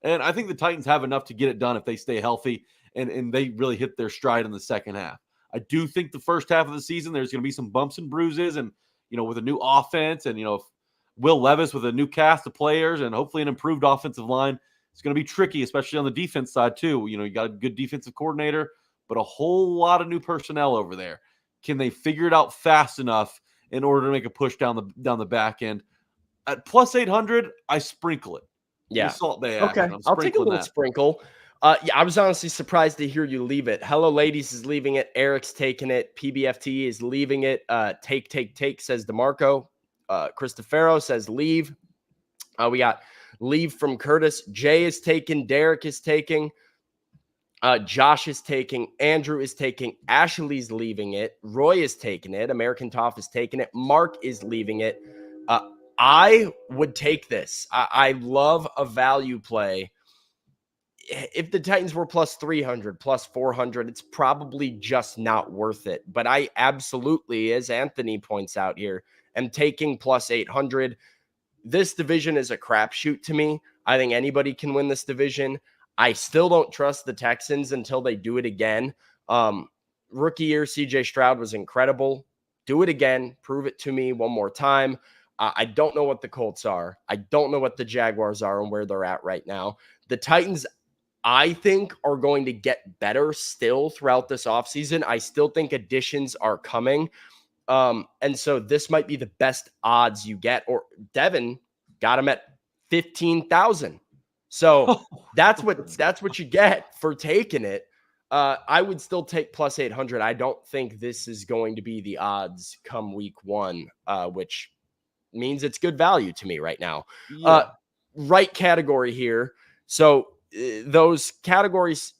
Speaker 2: And I think the Titans have enough to get it done if they stay healthy and they really hit their stride in the second half. I do think the first half of the season, there's going to be some bumps and bruises and, with a new offense and, Will Levis with a new cast of players and hopefully an improved offensive line. It's going to be tricky, especially on the defense side too. You got a good defensive coordinator, but a whole lot of new personnel over there. Can they figure it out fast enough in order to make a push down the back end? At plus 800, I sprinkle it.
Speaker 1: Yeah.
Speaker 2: Salt Bay
Speaker 1: okay. I'll take a little sprinkle. I was honestly surprised to hear you leave it. Hello Ladies is leaving it. Eric's taking it. PBFT is leaving it. Take, says DeMarco. Christofero says leave. We got leave from Curtis. Jay is taking. Derek is taking. Josh is taking. Andrew is taking. Ashley's leaving it. Roy is taking it. American Toff is taking it. Mark is leaving it. I would take this. I love a value play. If the Titans were plus 300, plus 400, it's probably just not worth it. But I absolutely, as Anthony points out here, am taking plus 800. This division is a crapshoot to me. I think anybody can win this division. I still don't trust the Texans until they do it again. Rookie year, CJ Stroud was incredible. Do it again. Prove it to me one more time. I don't know what the Colts are. I don't know what the Jaguars are and where they're at right now. The Titans, I think, are going to get better still throughout this offseason. I still think additions are coming. And so this might be the best odds you get. Or Devin got him at 15,000. So that's what you get for taking it. I would still take plus 800. I don't think this is going to be the odds come week one, which means it's good value to me right now.
Speaker 2: Yeah.
Speaker 1: Right category here. So those categories,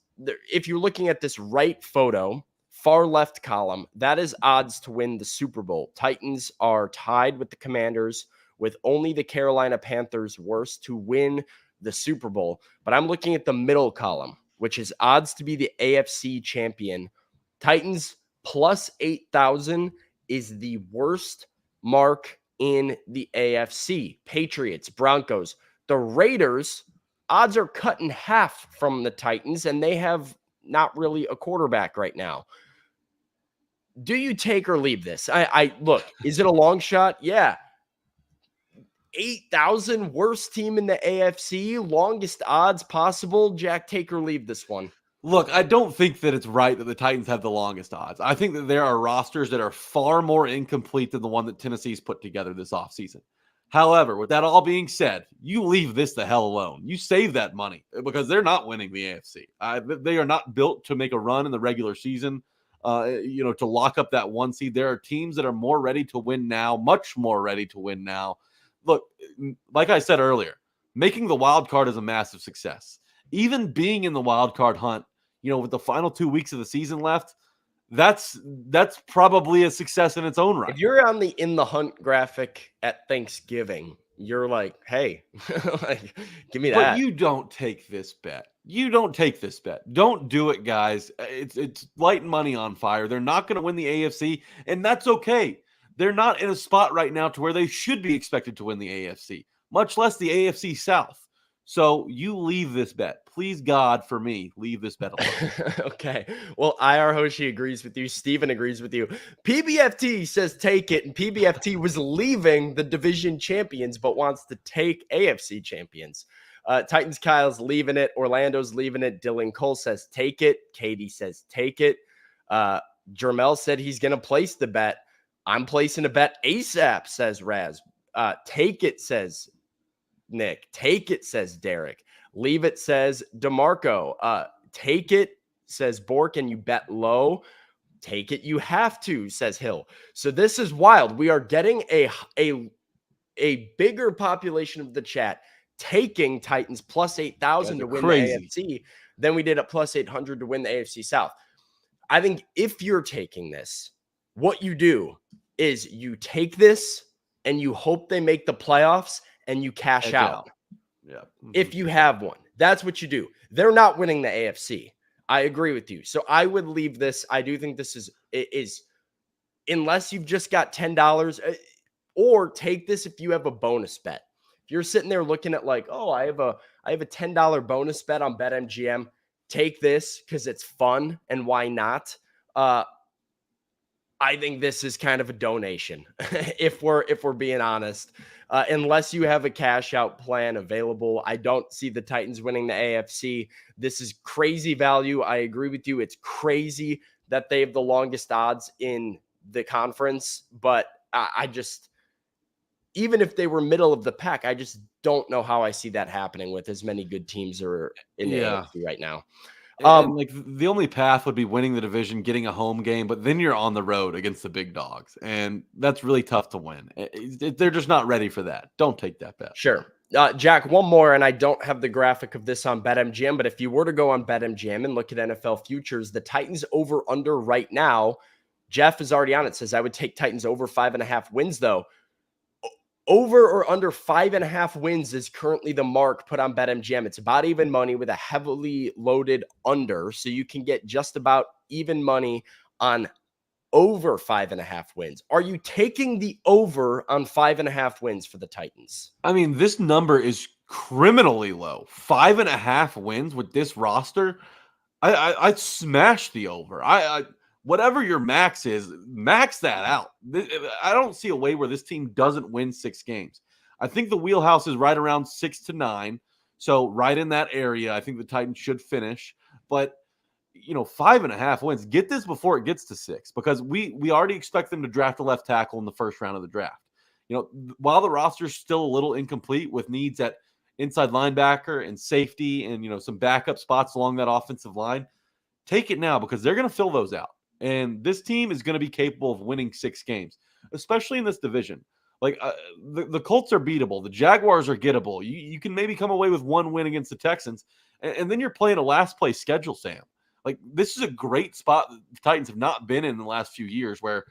Speaker 1: if you're looking at this right photo, far left column, that is odds to win the Super Bowl. Titans are tied with the Commanders, with only the Carolina Panthers worse to win the Super Bowl. But I'm looking at the middle column, which is odds to be the AFC champion. Titans plus 8,000 is the worst mark in the AFC. Patriots, Broncos, the Raiders, odds are cut in half from the Titans, and they have not really a quarterback right now. Do you take or leave this? I look, is it a long shot? Yeah. 8,000, worst team in the AFC, longest odds possible. Jack, take or leave this one.
Speaker 2: Look, I don't think that it's right that the Titans have the longest odds. I think that there are rosters that are far more incomplete than the one that Tennessee's put together this offseason. However, with that all being said, you leave this the hell alone. You save that money because they're not winning the AFC. They are not built to make a run in the regular season, to lock up that one seed. There are teams that are more ready to win now, much more ready to win now. Look, like I said earlier, making the wild card is a massive success. Even being in the wild card hunt, with the final 2 weeks of the season left, that's probably a success in its own right.
Speaker 1: If you're on the in the hunt graphic at Thanksgiving, you're like, hey, give me that.
Speaker 2: But you don't take this bet. Don't do it, guys. It's lighting money on fire. They're not going to win the AFC, and that's okay. They're not in a spot right now to where they should be expected to win the AFC, much less the AFC South. So you leave this bet. Please, God, for me, leave this bet alone.
Speaker 1: Okay. Well, IR Hoshi agrees with you. Steven agrees with you. PBFT says take it, and PBFT was leaving the division champions but wants to take AFC champions. Titans Kyle's leaving it. Orlando's leaving it. Dylan Cole says take it. Katie says take it. Jermel said he's going to place the bet. I'm placing a bet ASAP, says Raz. Take it, says Nick. Take it, says Derek. Leave it, says DeMarco. Take it, says Bork, and you bet low. Take it, you have to, says Hill. So this is wild. We are getting a bigger population of the chat taking Titans plus 8,000 to win the AFC than we did at plus 800 to win the AFC South. I think if you're taking this, what you do is you take this and you hope they make the playoffs and you cash out.
Speaker 2: Yeah.
Speaker 1: If you have one, that's what you do. They're not winning the AFC. I agree with you. So I would leave this. I do think this is unless you've just got $10, or take this if you have a bonus bet. If you're sitting there looking at like, oh, I have a $10 bonus bet on BetMGM, take this because it's fun and why not? I think this is kind of a donation, if we're being honest. Unless you have a cash out plan available, I don't see the Titans winning the AFC. This is crazy value. I agree with you. It's crazy that they have the longest odds in the conference, but I just, even if they were middle of the pack, I just don't know how I see that happening with as many good teams are in the AFC right now.
Speaker 2: And like the only path would be winning the division, getting a home game, but then you're on the road against the big dogs, and that's really tough to win. They're just not ready for that. Don't take that bet.
Speaker 1: Sure. Jack, one more, and I don't have the graphic of this on BetMGM, but if you were to go on BetMGM and look at NFL futures, the Titans over under right now, Jeff is already on it, says I would take Titans over 5.5 wins, though. Over or under 5.5 wins is currently the mark put on BetMGM. It's about even money with a heavily loaded under. So you can get just about even money on over 5.5 wins. Are you taking the over on 5.5 wins for the Titans?
Speaker 2: I mean, this number is criminally low. 5.5 wins with this roster. I'd smash the over. Whatever your max is, max that out. I don't see a way where this team doesn't win 6 games. I think the wheelhouse is right around 6 to 9. So right in that area, I think the Titans should finish. But, 5.5 wins. Get this before it gets to 6, because we already expect them to draft a left tackle in the first round of the draft. While the roster is still a little incomplete with needs at inside linebacker and safety and, some backup spots along that offensive line, take it now because they're going to fill those out. And this team is going to be capable of winning 6 games, especially in this division. Like the Colts are beatable. The Jaguars are gettable. You can maybe come away with 1 win against the Texans. And then you're playing a last place schedule, Sam. Like this is a great spot that the Titans have not been in the last few years, where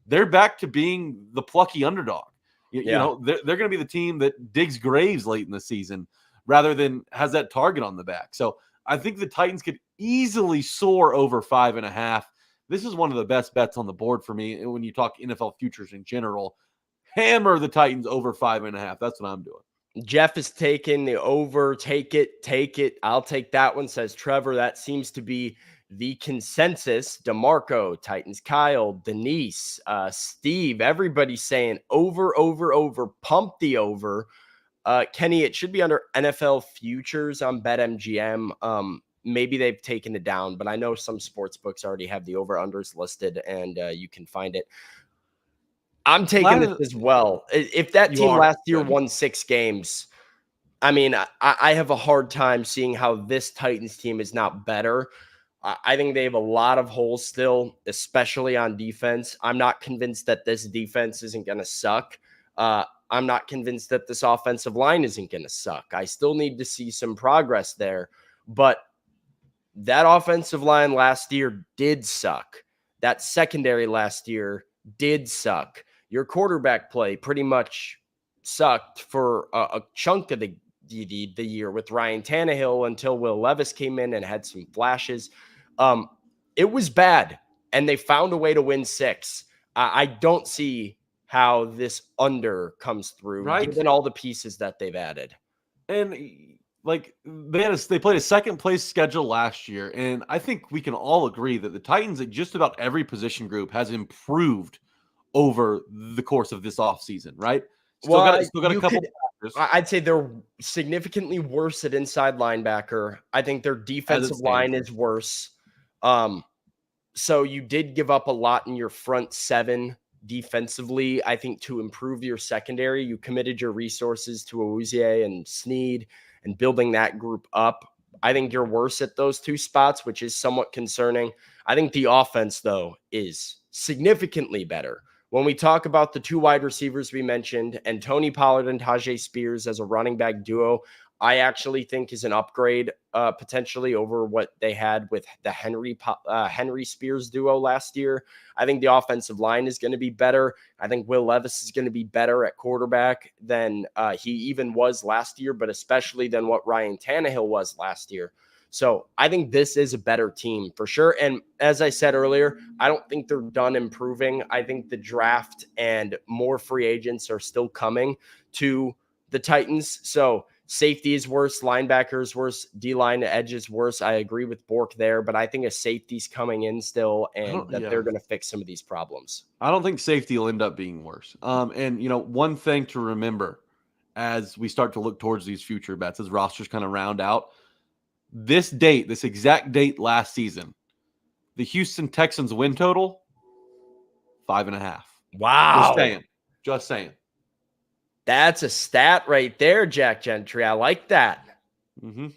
Speaker 2: they're back to being the plucky underdog. They're going to be the team that digs graves late in the season rather than has that target on the back. So I think the Titans could easily soar over 5.5. This is one of the best bets on the board for me. When you talk NFL futures in general, hammer the Titans over 5.5. That's what I'm doing.
Speaker 1: Jeff is taking the over. Take it. I'll take that one, says Trevor. That seems to be the consensus. DeMarco, Titans, Kyle, Denise, Steve, everybody's saying over. Pump the over. Kenny, it should be under NFL futures on BetMGM. Maybe they've taken it down, but I know some sports books already have the over-unders listed, and you can find it. I'm taking this as well. If that team last year won 6 games, I mean, I have a hard time seeing how this Titans team is not better. I think they have a lot of holes still, especially on defense. I'm not convinced that this defense isn't going to suck. I'm not convinced that this offensive line isn't going to suck. I still need to see some progress there, but that offensive line last year did suck. That secondary last year did suck. Your quarterback play pretty much sucked for a chunk of the year with Ryan Tannehill until Will Levis came in and had some flashes. It was bad, and they found a way to win 6. I don't see how this under comes through, given all the pieces that they've added.
Speaker 2: And like they played a second place schedule last year, and I think we can all agree that the Titans at just about every position group has improved over the course of this offseason, right? Still got a couple.
Speaker 1: I'd say they're significantly worse at inside linebacker. I think their defensive line is worse. So you did give up a lot in your front 7 defensively. I think to improve your secondary, you committed your resources to Awuzie and Snead and building that group up. I think you're worse at those two spots, which is somewhat concerning. I think the offense, though, is significantly better. When we talk about the two wide receivers we mentioned and Tony Pollard and Tajay Spears as a running back duo, I actually think is an upgrade potentially over what they had with the Henry Spears duo last year. I think the offensive line is going to be better. I think Will Levis is going to be better at quarterback than he even was last year, but especially than what Ryan Tannehill was last year. So I think this is a better team for sure. And as I said earlier, I don't think they're done improving. I think the draft and more free agents are still coming to the Titans. So safety is worse, linebacker is worse, D-line edge is worse. I agree with Bork there, but I think a safety's coming in still and that they're going to fix some of these problems.
Speaker 2: I don't think safety will end up being worse. And, one thing to remember as we start to look towards these future bets, as rosters kind of round out, this exact date last season, the Houston Texans win total, 5.5.
Speaker 1: Wow.
Speaker 2: Just saying.
Speaker 1: That's a stat right there, Jack Gentry. I like that.
Speaker 2: Mm-hmm.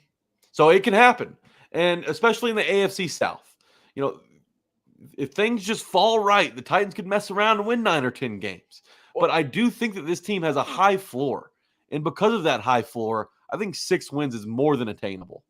Speaker 2: So it can happen. And especially in the AFC South, if things just fall right, the Titans could mess around and win 9 or 10 games. But I do think that this team has a high floor. And because of that high floor, I think 6 wins is more than attainable.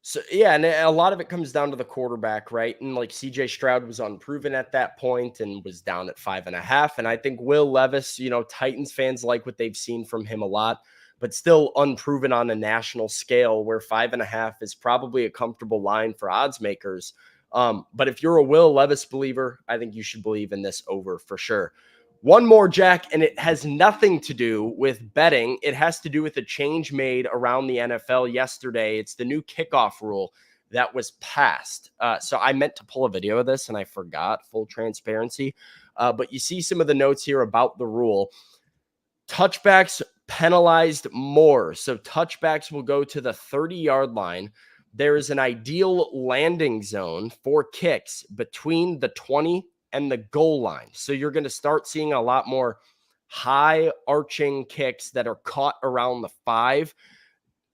Speaker 1: So, yeah, and a lot of it comes down to the quarterback, right? And like CJ Stroud was unproven at that point and was down at 5.5. And I think Will Levis, Titans fans like what they've seen from him a lot, but still unproven on a national scale where 5.5 is probably a comfortable line for odds makers. But if you're a Will Levis believer, I think you should believe in this over for sure. One more, Jack, and it has nothing to do with betting. It has to do with a change made around the NFL yesterday. It's the new kickoff rule that was passed. So I meant to pull a video of this, and I forgot, full transparency. But you see some of the notes here about the rule. Touchbacks penalized more. So touchbacks will go to the 30-yard line. There is an ideal landing zone for kicks between the 20 and the goal line. So you're going to start seeing a lot more high arching kicks that are caught around the 5.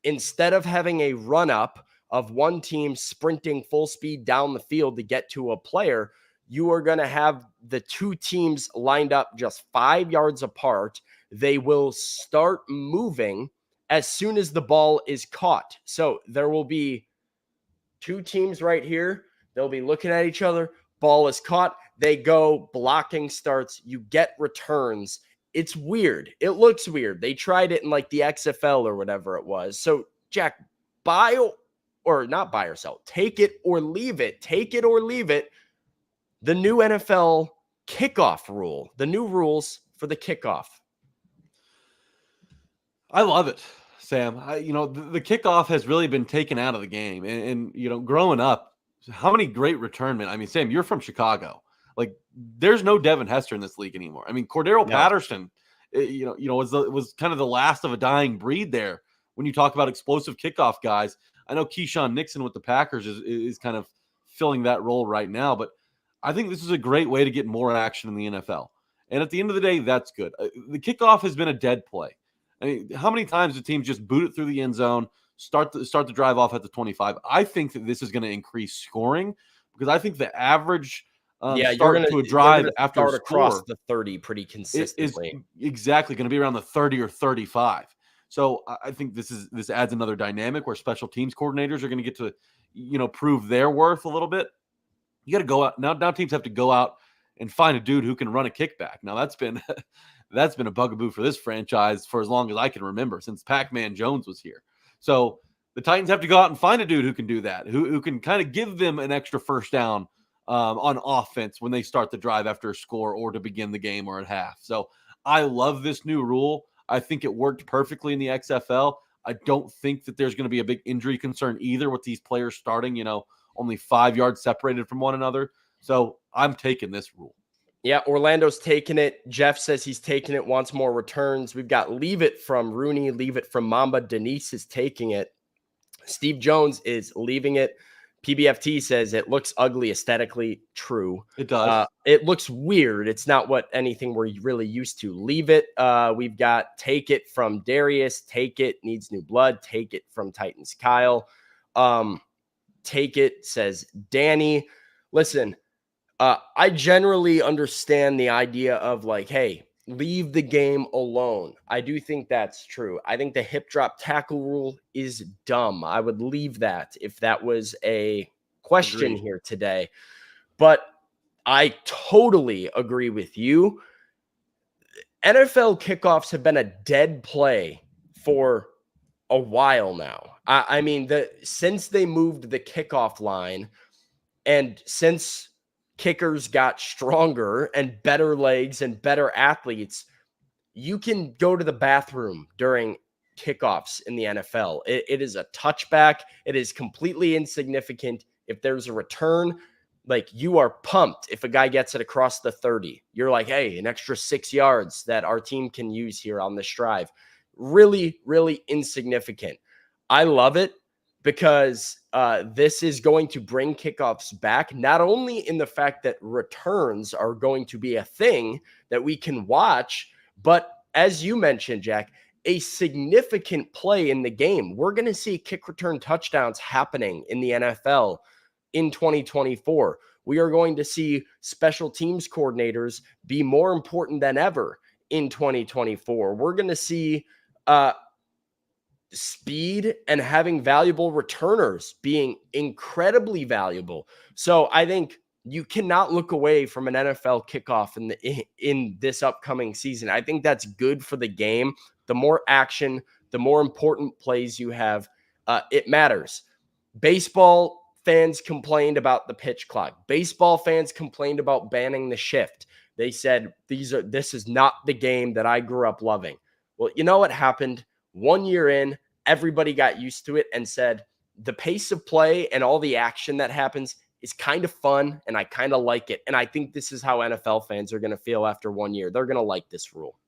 Speaker 1: Instead of having a run up of one team sprinting full speed down the field to get to a player, you are going to have the two teams lined up just 5 yards apart. They will start moving as soon as the ball is caught. So there will be two teams right here. They'll be looking at each other. Ball is caught. They go, blocking starts. You get returns. It's weird. It looks weird. They tried it in like the XFL or whatever it was. So, Jack, buy or not buy or sell. Take it or leave it. Take it or leave it. The new NFL kickoff rule. The new rules for the kickoff.
Speaker 2: I love it, Sam. The kickoff has really been taken out of the game. And growing up, how many great return men? I mean, Sam, you're from Chicago. Like, there's no Devin Hester in this league anymore. I mean, Cordero Patterson, was kind of the last of a dying breed there. When you talk about explosive kickoff guys, I know Keyshawn Nixon with the Packers is kind of filling that role right now. But I think this is a great way to get more action in the NFL. And at the end of the day, that's good. The kickoff has been a dead play. I mean, how many times do teams just boot it through the end zone, start the drive off at the 25? I think that this is going to increase scoring because I think the average start to a drive after a
Speaker 1: across the 30 pretty consistently
Speaker 2: is exactly going to be around the 30 or 35. So I think this adds another dynamic where special teams coordinators are going to get to prove their worth a little bit. You got to go out now. Teams have to go out and find a dude who can run a kickback. Now that's been a bugaboo for this franchise for as long as I can remember, since Pac-Man Jones was here. So the Titans have to go out and find a dude who can do that, who can kind of give them an extra first down on offense when they start the drive after a score or to begin the game or at half. So I love this new rule. I think it worked perfectly in the XFL. I don't think that there's going to be a big injury concern either with these players starting, only 5 yards separated from one another. So I'm taking this rule.
Speaker 1: Yeah, Orlando's taking it. Jeff says he's taking it, wants more returns. We've got leave it from Rooney, leave it from Mamba. Denise is taking it. Steve Jones is leaving it. PBFT says it looks ugly aesthetically. True.
Speaker 2: It does.
Speaker 1: It looks weird. It's not what anything we're really used to. Leave it. We've got Take It from Darius. Take It needs new blood. Take It from Titans Kyle. Take It says Danny. Listen, I generally understand the idea of like, hey, leave the game alone. I do think that's true. I think the hip drop tackle rule is dumb. I would leave that if that was a question here today. But I totally agree with you. NFL kickoffs have been a dead play for a while now. I mean, since they moved the kickoff line and since kickers got stronger and better legs and better athletes, you can go to the bathroom during kickoffs in the NFL. It is a touchback. It is completely insignificant. If there's a return, like you are pumped if a guy gets it across the 30. You're like, hey, an extra 6 yards that our team can use here on this drive. Really, really insignificant. I love it because this is going to bring kickoffs back, not only in the fact that returns are going to be a thing that we can watch, but as you mentioned, Jack, a significant play in the game. We're going to see kick return touchdowns happening in the NFL in 2024. We are going to see special teams coordinators be more important than ever in 2024. We're going to see speed and having valuable returners being incredibly valuable. So I think you cannot look away from an NFL kickoff in this upcoming season. I think that's good for the game. The more action, the more important plays you have, it matters. Baseball fans complained about the pitch clock. Baseball fans complained about banning the shift. They said, this is not the game that I grew up loving. Well, you know what happened? 1 year in, everybody got used to it and said, the pace of play and all the action that happens is kind of fun, and I kind of like it. And I think this is how NFL fans are going to feel after 1 year. They're going to like this rule.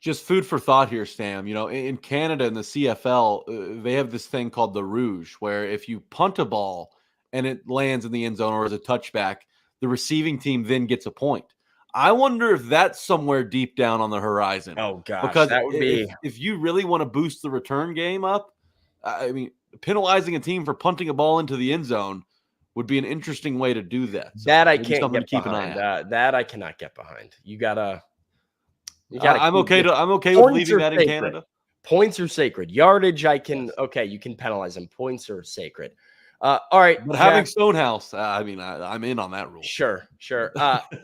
Speaker 2: Just food for thought here, Sam. You know, in Canada, in the CFL, they have this thing called the Rouge, where if you punt a ball and it lands in the end zone or as a touchback, the receiving team then gets a point. I wonder if that's somewhere deep down on the horizon.
Speaker 1: Oh, gosh.
Speaker 2: Because
Speaker 1: that would be
Speaker 2: if you really want to boost the return game up, I mean, penalizing a team for punting a ball into the end zone would be an interesting way to do that. So
Speaker 1: that I can't get
Speaker 2: keep
Speaker 1: behind.
Speaker 2: an eye on.
Speaker 1: That I cannot get behind. You gotta
Speaker 2: I'm okay with leaving that in Canada.
Speaker 1: Points are sacred. Yardage, I can. Yes. Okay, you can penalize them. Points are sacred. All right,
Speaker 2: but having Stonehouse, I mean, I'm in on that rule.
Speaker 1: Sure.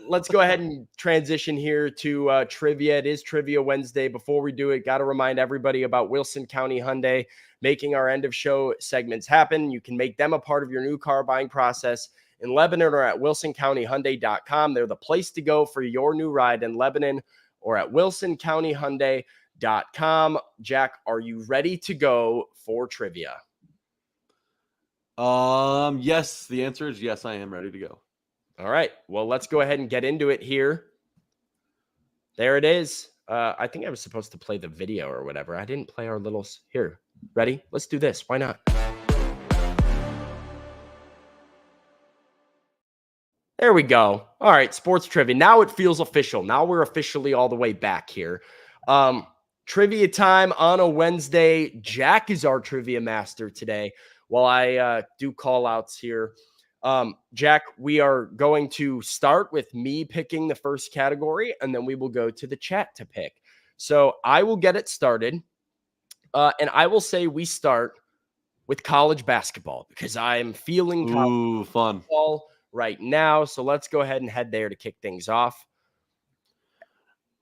Speaker 1: Let's go ahead and transition here to trivia. It is Trivia Wednesday. Before we do it, got to remind everybody about Wilson County Hyundai making our end of show segments happen. You can make them a part of your new car buying process in Lebanon or at wilsoncountyhyundai.com. They're the place to go for your new ride in Lebanon or at wilsoncountyhyundai.com. Jack, are you ready to go for trivia?
Speaker 2: Yes, the answer is yes, I am ready to go.
Speaker 1: All right. Well, let's go ahead and get into it here. There it is. I think I was supposed to play the video or whatever. I didn't play our little here. Ready? Let's do this. Why not? There we go. All right, sports trivia. Now it feels official. Now we're officially all the way back here. Trivia time on a Wednesday. Jack is our trivia master today. While I do call outs here, Jack, we are going to start with me picking the first category, and then we will go to the chat to pick. So I will get it started, and I will say we start with college basketball because I am feeling college basketball right now. So let's go ahead and head there to kick things off.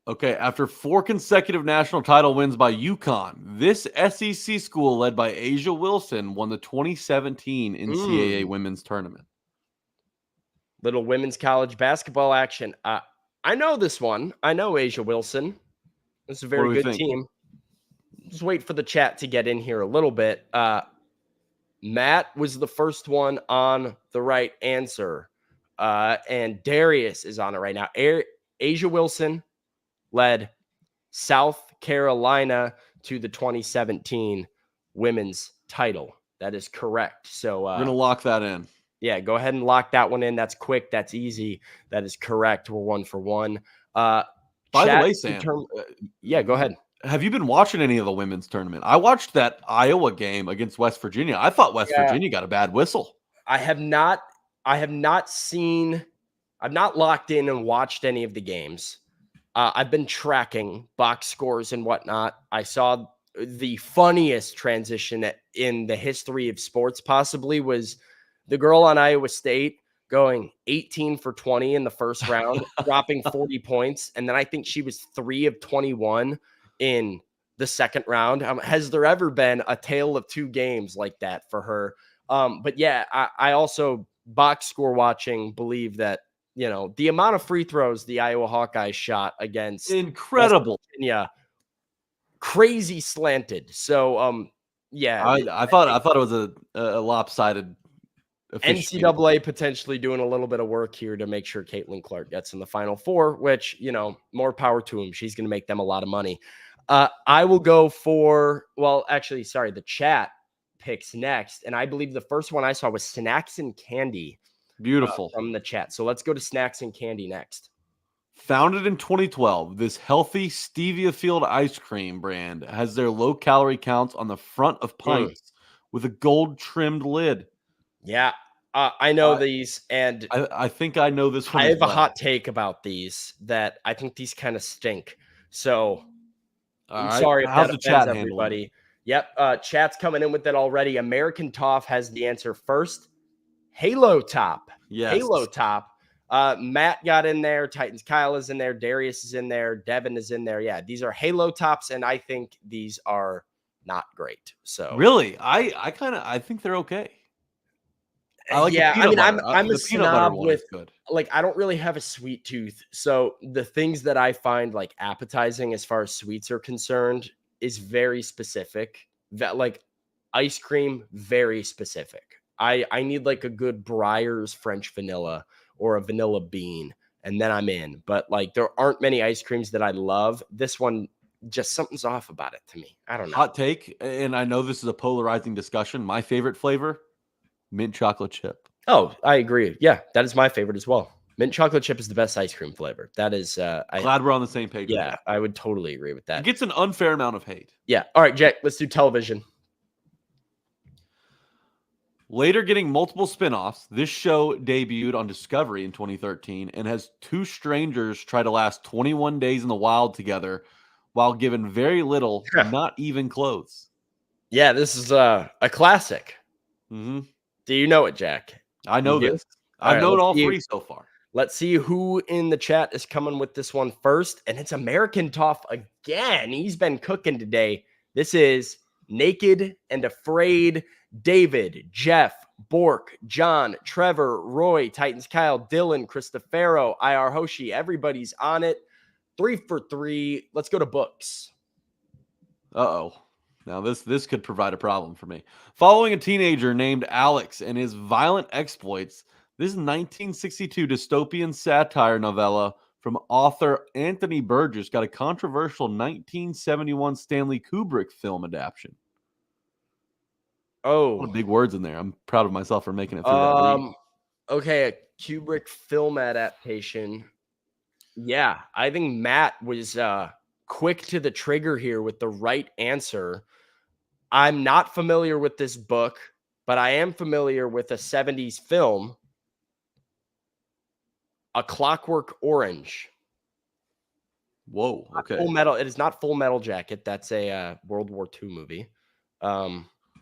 Speaker 2: Okay, after 4 consecutive national title wins by UConn, this SEC school led by Asia Wilson won the 2017 NCAA Women's Tournament.
Speaker 1: Little women's college basketball action. I know this one. I know Asia Wilson. It's a very good team. Just wait for the chat to get in here a little bit. Matt was the first one on the right answer. And Darius is on it right now. Asia Wilson led South Carolina to the 2017 women's title. That is correct. So
Speaker 2: we're going to lock that in.
Speaker 1: Yeah, go ahead and lock that one in. That's quick. That's easy. That is correct. We're 1 for 1.
Speaker 2: By the
Speaker 1: Chat
Speaker 2: way,
Speaker 1: in
Speaker 2: Sam,
Speaker 1: yeah, go ahead.
Speaker 2: have you been watching any of the women's tournament? I watched that Iowa game against West Virginia. I thought West Virginia got a bad whistle.
Speaker 1: I have not seen, I've not locked in and watched any of the games. I've been tracking box scores and whatnot. I saw the funniest transition in the history of sports possibly was the girl on Iowa State going 18 for 20 in the first round, dropping 40 points. And then I think she was 3 of 21 in the second round. Has there ever been a tale of 2 games like that for her? But yeah, I also box score watching believe that, you know, the amount of free throws the Iowa Hawkeyes shot against
Speaker 2: Incredible.
Speaker 1: Virginia, crazy slanted. So, yeah,
Speaker 2: I thought it was a lopsided.
Speaker 1: NCAA potentially doing a little bit of work here to make sure Caitlin Clark gets in the Final Four, which, you know, more power to him. She's going to make them a lot of money. I will go for, well, actually, sorry, the chat picks next. And I believe the first one I saw was Snacks and Candy.
Speaker 2: Beautiful.
Speaker 1: From the chat. So let's go to Snacks and Candy next.
Speaker 2: Founded in 2012, this healthy stevia-filled ice cream brand has their low-calorie counts on the front of pints with a gold-trimmed lid.
Speaker 1: Yeah, I know these, and
Speaker 2: I think I know this one.
Speaker 1: I have a hot take about these that I think these kind of stink. So I'm sorry if
Speaker 2: how's
Speaker 1: that
Speaker 2: the
Speaker 1: offends
Speaker 2: chat
Speaker 1: everybody. Yep, chat's coming in with it already. American Toff has the answer first. Halo Top.
Speaker 2: Yes.
Speaker 1: Halo Top. Matt got in there. Titans Kyle is in there. Darius is in there. Devin is in there. Yeah, these are Halo Tops, and I think these are not great. So
Speaker 2: really, I think they're okay. I like
Speaker 1: I'm a snob with
Speaker 2: good.
Speaker 1: Like, I don't really have a sweet tooth. So the things that I find like appetizing as far as sweets are concerned is very specific. That like ice cream, very specific. I need like a good Breyer's French vanilla or a vanilla bean, and then I'm in. But like there aren't many ice creams that I love. This one, just something's off about it to me. I don't know.
Speaker 2: Hot take, and I know this is a polarizing discussion. My favorite flavor, mint chocolate chip.
Speaker 1: Oh, I agree. Yeah, that is my favorite as well. Mint chocolate chip is the best ice cream flavor. That is
Speaker 2: glad we're on the same page.
Speaker 1: Yeah, I would totally agree with that.
Speaker 2: It gets an unfair amount of hate.
Speaker 1: Yeah. All right, Jack, let's do television.
Speaker 2: Later getting multiple spinoffs, this show debuted on Discovery in 2013 and has 2 strangers try to last 21 days in the wild together while given very little, not even clothes.
Speaker 1: Yeah, this is a classic.
Speaker 2: Mm-hmm.
Speaker 1: Do you know it, Jack?
Speaker 2: I know this. I've known all 3 so far.
Speaker 1: Let's see who in the chat is coming with this one first. And it's American Toff again. He's been cooking today. This is Naked and Afraid. David, Jeff, Bork, John, Trevor, Roy, Titans Kyle, Dylan, Christofero, IR Hoshi. Everybody's on it. 3 for 3. Let's go to books.
Speaker 2: Uh-oh. Now this could provide a problem for me. Following a teenager named Alex and his violent exploits, this 1962 dystopian satire novella from author Anthony Burgess got a controversial 1971 Stanley Kubrick film adaptation.
Speaker 1: Oh,
Speaker 2: big words in there. I'm proud of myself for making it through that.
Speaker 1: Okay, a Kubrick film adaptation. Yeah, I think Matt was quick to the trigger here with the right answer. I'm not familiar with this book, but I am familiar with a 70s film, A Clockwork Orange.
Speaker 2: Whoa, okay.
Speaker 1: Full Metal. It is not Full Metal Jacket. That's a World War II movie.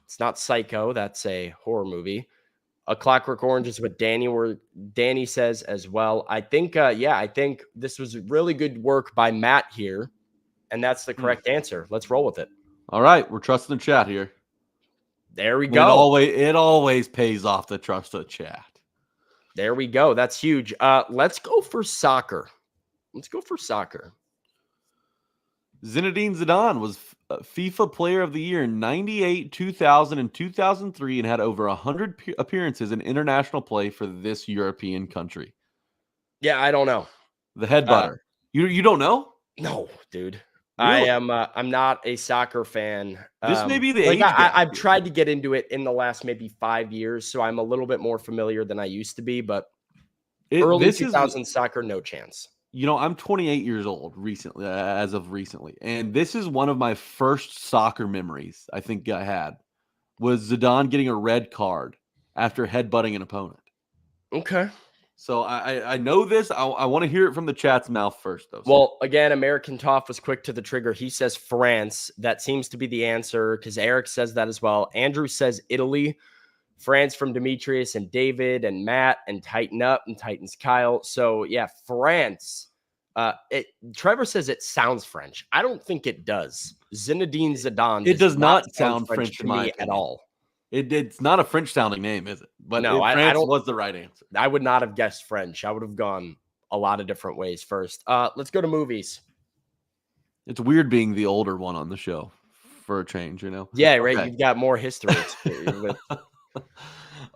Speaker 1: It's not Psycho. That's a horror movie. A Clockwork Orange is what Danny says as well. I think, I think this was really good work by Matt here, and that's the correct answer. Let's roll with it.
Speaker 2: All right, we're trusting the chat here.
Speaker 1: There we go.
Speaker 2: It always pays off to trust the chat.
Speaker 1: There we go. That's huge. Let's go for soccer.
Speaker 2: Zinedine Zidane was FIFA Player of the Year in 98, 2000, and 2003 and had over 100 appearances in international play for this European country.
Speaker 1: Yeah, I don't know.
Speaker 2: The head butter. You don't know?
Speaker 1: No, dude.
Speaker 2: Really?
Speaker 1: I'm not a soccer fan.
Speaker 2: This may be the
Speaker 1: like
Speaker 2: age gap
Speaker 1: I've
Speaker 2: here.
Speaker 1: tried to get into it in the last maybe 5 years, so I'm a little bit more familiar than I used to be. But early
Speaker 2: This is
Speaker 1: 2000s soccer, no chance.
Speaker 2: I'm 28 years old recently, as of recently, and this is one of my first soccer memories I think I had was Zidane getting a red card after headbutting an opponent.
Speaker 1: Okay.
Speaker 2: So I know this. I want to hear it from the chat's mouth first, though.
Speaker 1: Well, again, American Toff was quick to the trigger. He says France. That seems to be the answer because Eric says that as well. Andrew says Italy. France from Demetrius and David and Matt and Tighten Up and Titans Kyle. So, yeah, France. Trevor says it sounds French. I don't think it does. Zinedine Zidane.
Speaker 2: It does not sound French
Speaker 1: to me at all.
Speaker 2: It's not a French-sounding name, is it? But
Speaker 1: no,
Speaker 2: France was the right answer.
Speaker 1: I would not have guessed French. I would have gone a lot of different ways first. Let's go to movies.
Speaker 2: It's weird being the older one on the show for a change,
Speaker 1: Yeah, right.
Speaker 2: Okay.
Speaker 1: You've got more history with.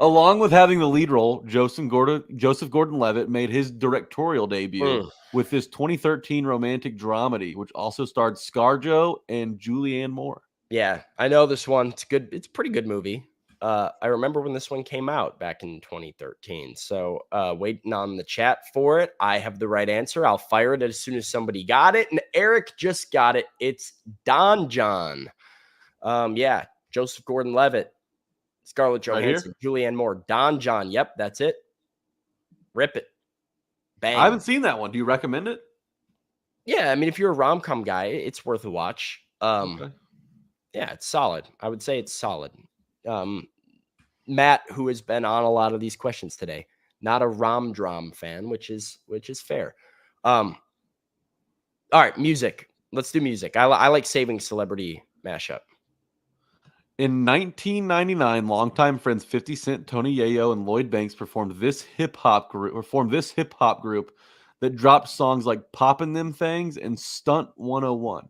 Speaker 2: Along with having the lead role, Joseph Gordon-Levitt made his directorial debut with this 2013 romantic dramedy, which also starred ScarJo and Julianne Moore.
Speaker 1: Yeah, I know this one. It's good. It's a pretty good movie. I remember when this one came out back in 2013. So waiting on the chat for it. I have the right answer. I'll fire it as soon as somebody got it. And Eric just got it. It's Don John. Yeah, Joseph Gordon-Levitt, Scarlett Johansson, Julianne Moore, Don John. Yep, that's it. Rip it. Bang.
Speaker 2: I haven't seen that one. Do you recommend it?
Speaker 1: Yeah, I mean, if you're a rom-com guy, it's worth a watch.
Speaker 2: Okay.
Speaker 1: Yeah, it's solid. I would say it's solid. Matt, who has been on a lot of these questions today, not a rom-dram fan, which is fair. All right, music. Let's do music. I like saving celebrity mashup.
Speaker 2: In 1999, longtime friends 50 Cent, Tony Yayo, and Lloyd Banks formed this hip hop group that dropped songs like "Poppin' Them Things" and "Stunt 101."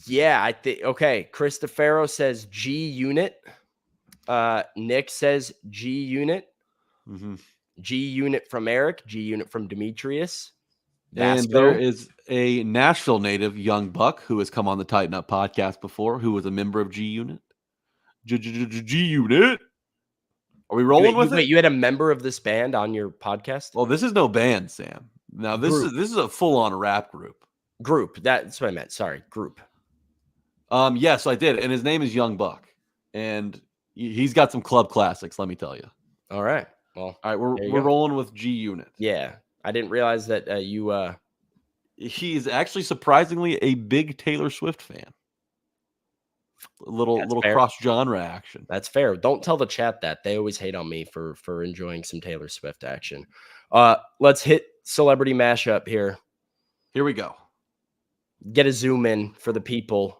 Speaker 1: Yeah, I think okay. Christopher says G Unit. Nick says G Unit.
Speaker 2: Mm-hmm.
Speaker 1: G Unit from Eric. G Unit from Demetrius.
Speaker 2: And
Speaker 1: Vasco.
Speaker 2: there is a Nashville native, Young Buck, who has come on the Tighten Up podcast before, who was a member of G Unit. G Unit. Are we rolling with it?
Speaker 1: Wait, you had a member of this band on your podcast?
Speaker 2: Well, this is no band, Sam. Now this is a full-on rap group.
Speaker 1: Group. That's what I meant. Sorry, group.
Speaker 2: Yes, I did, and his name is Young Buck, and he's got some club classics. Let me tell you.
Speaker 1: All right. Well,
Speaker 2: all right, we're rolling with G Unit.
Speaker 1: Yeah, I didn't realize that you.
Speaker 2: He's actually surprisingly a big Taylor Swift fan. Little cross genre action.
Speaker 1: That's fair. Don't tell the chat that. They always hate on me for enjoying some Taylor Swift action. Let's hit celebrity mashup here.
Speaker 2: Here we go.
Speaker 1: Get a zoom in for the people.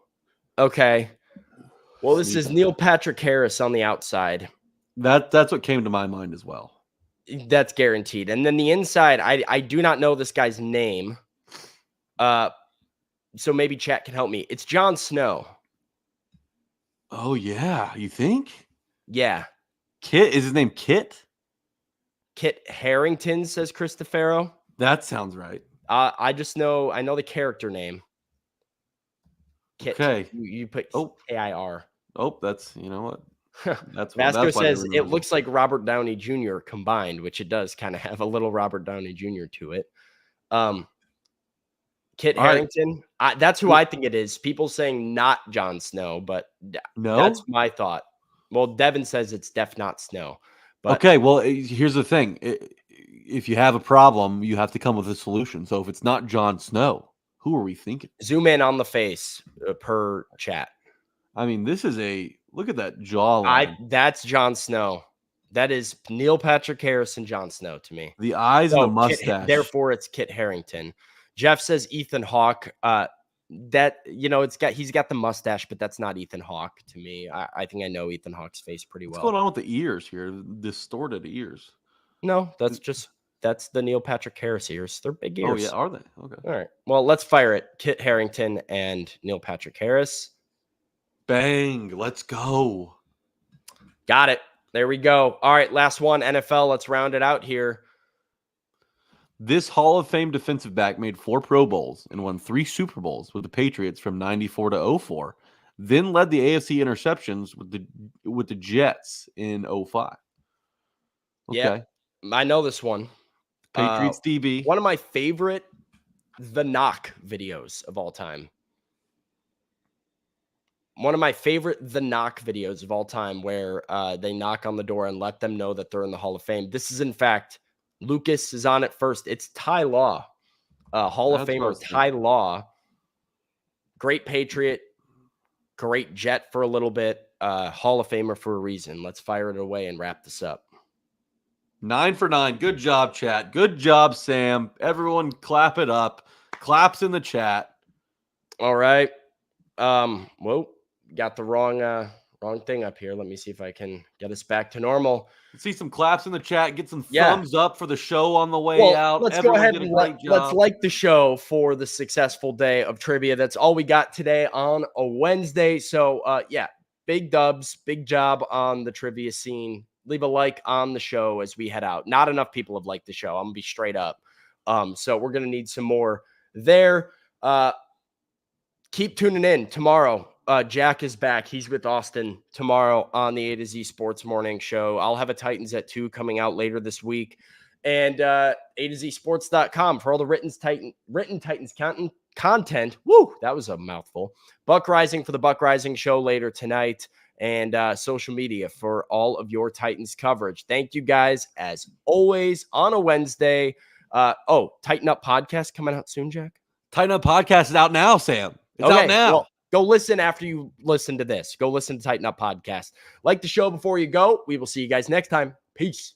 Speaker 1: Okay. Well, this is Neil Patrick Harris on the outside.
Speaker 2: That's what came to my mind as well.
Speaker 1: That's guaranteed. And then the inside, I do not know this guy's name. So maybe chat can help me. It's Jon Snow.
Speaker 2: Oh, yeah. You think?
Speaker 1: Yeah.
Speaker 2: Kit? Is his name Kit?
Speaker 1: Kit Harington, says Christopher.
Speaker 2: That sounds right.
Speaker 1: I know the character name. Kit.
Speaker 2: Okay.
Speaker 1: You put K-I-R.
Speaker 2: Oh, that's, you know what? That's
Speaker 1: Vasco says it looks like Robert Downey Jr. combined, which it does kind of have a little Robert Downey Jr. to it. Kit Harington. Right. That's who I think it is. People saying not Jon Snow, but that's my thought. Well, Devin says it's not Snow. But
Speaker 2: okay, well, here's the thing. If you have a problem, you have to come with a solution. So if it's not Jon Snow, who are we thinking?
Speaker 1: Zoom in on the face per chat.
Speaker 2: I mean, this is look at that jawline.
Speaker 1: That's Jon Snow. That is Neil Patrick Harris and Jon Snow to me.
Speaker 2: The eyes and the mustache.
Speaker 1: Therefore, it's Kit Harington. Jeff says Ethan Hawke. He's got the mustache, but that's not Ethan Hawke to me. I think I know Ethan Hawke's face pretty well.
Speaker 2: What's going on with the ears here? Distorted ears.
Speaker 1: No, that's the Neil Patrick Harris ears. They're big ears.
Speaker 2: Oh yeah, are they? Okay.
Speaker 1: All right. Well, let's fire it. Kit Harington and Neil Patrick Harris.
Speaker 2: Bang! Let's go.
Speaker 1: Got it. There we go. All right, last one. NFL. Let's round it out here.
Speaker 2: This Hall of Fame defensive back made 4 Pro Bowls and won 3 Super Bowls with the Patriots from 94 to 04. Then led the AFC interceptions with the Jets in 05. Okay.
Speaker 1: Yeah, I know this one.
Speaker 2: Patriots DB.
Speaker 1: One of my favorite The Knock videos of all time. One of my favorite The Knock videos of all time, where they knock on the door and let them know that they're in the Hall of Fame. This is, in fact, Lucas is on it first. It's Ty Law, Hall of Famer Ty Law. Great Patriot, great Jet for a little bit, Hall of Famer for a reason. Let's fire it away and wrap this up.
Speaker 2: 9 for 9. Good job, chat. Good job, Sam. Everyone clap it up. Claps in the chat.
Speaker 1: All right. Whoa, got the wrong thing up here. Let me see if I can get us back to normal.
Speaker 2: See some claps in the chat. Get some thumbs up for the show on the way out.
Speaker 1: Let's
Speaker 2: Everyone
Speaker 1: go ahead
Speaker 2: did a
Speaker 1: and
Speaker 2: great job.
Speaker 1: let's like the show for the successful day of trivia. That's all we got today on a Wednesday. So, big dubs, big job on the trivia scene. Leave a like on the show as we head out. Not enough people have liked the show. I'm going to be straight up. So we're going to need some more there. Keep tuning in tomorrow. Jack is back. He's with Austin tomorrow on the A to Z Sports Morning Show. I'll have a Titans at 2 coming out later this week. And A to Z Sports.com for all the written Titans content. Woo, that was a mouthful. Buck Rising for the Buck Rising Show later tonight. And social media for all of your Titans coverage. Thank you guys, as always, on a Wednesday. Tighten Up Podcast coming out soon, Jack?
Speaker 2: Tighten Up Podcast is out now, Sam. It's out now.
Speaker 1: Well, go listen after you listen to this. Go listen to Tighten Up Podcast. Like the show before you go. We will see you guys next time. Peace.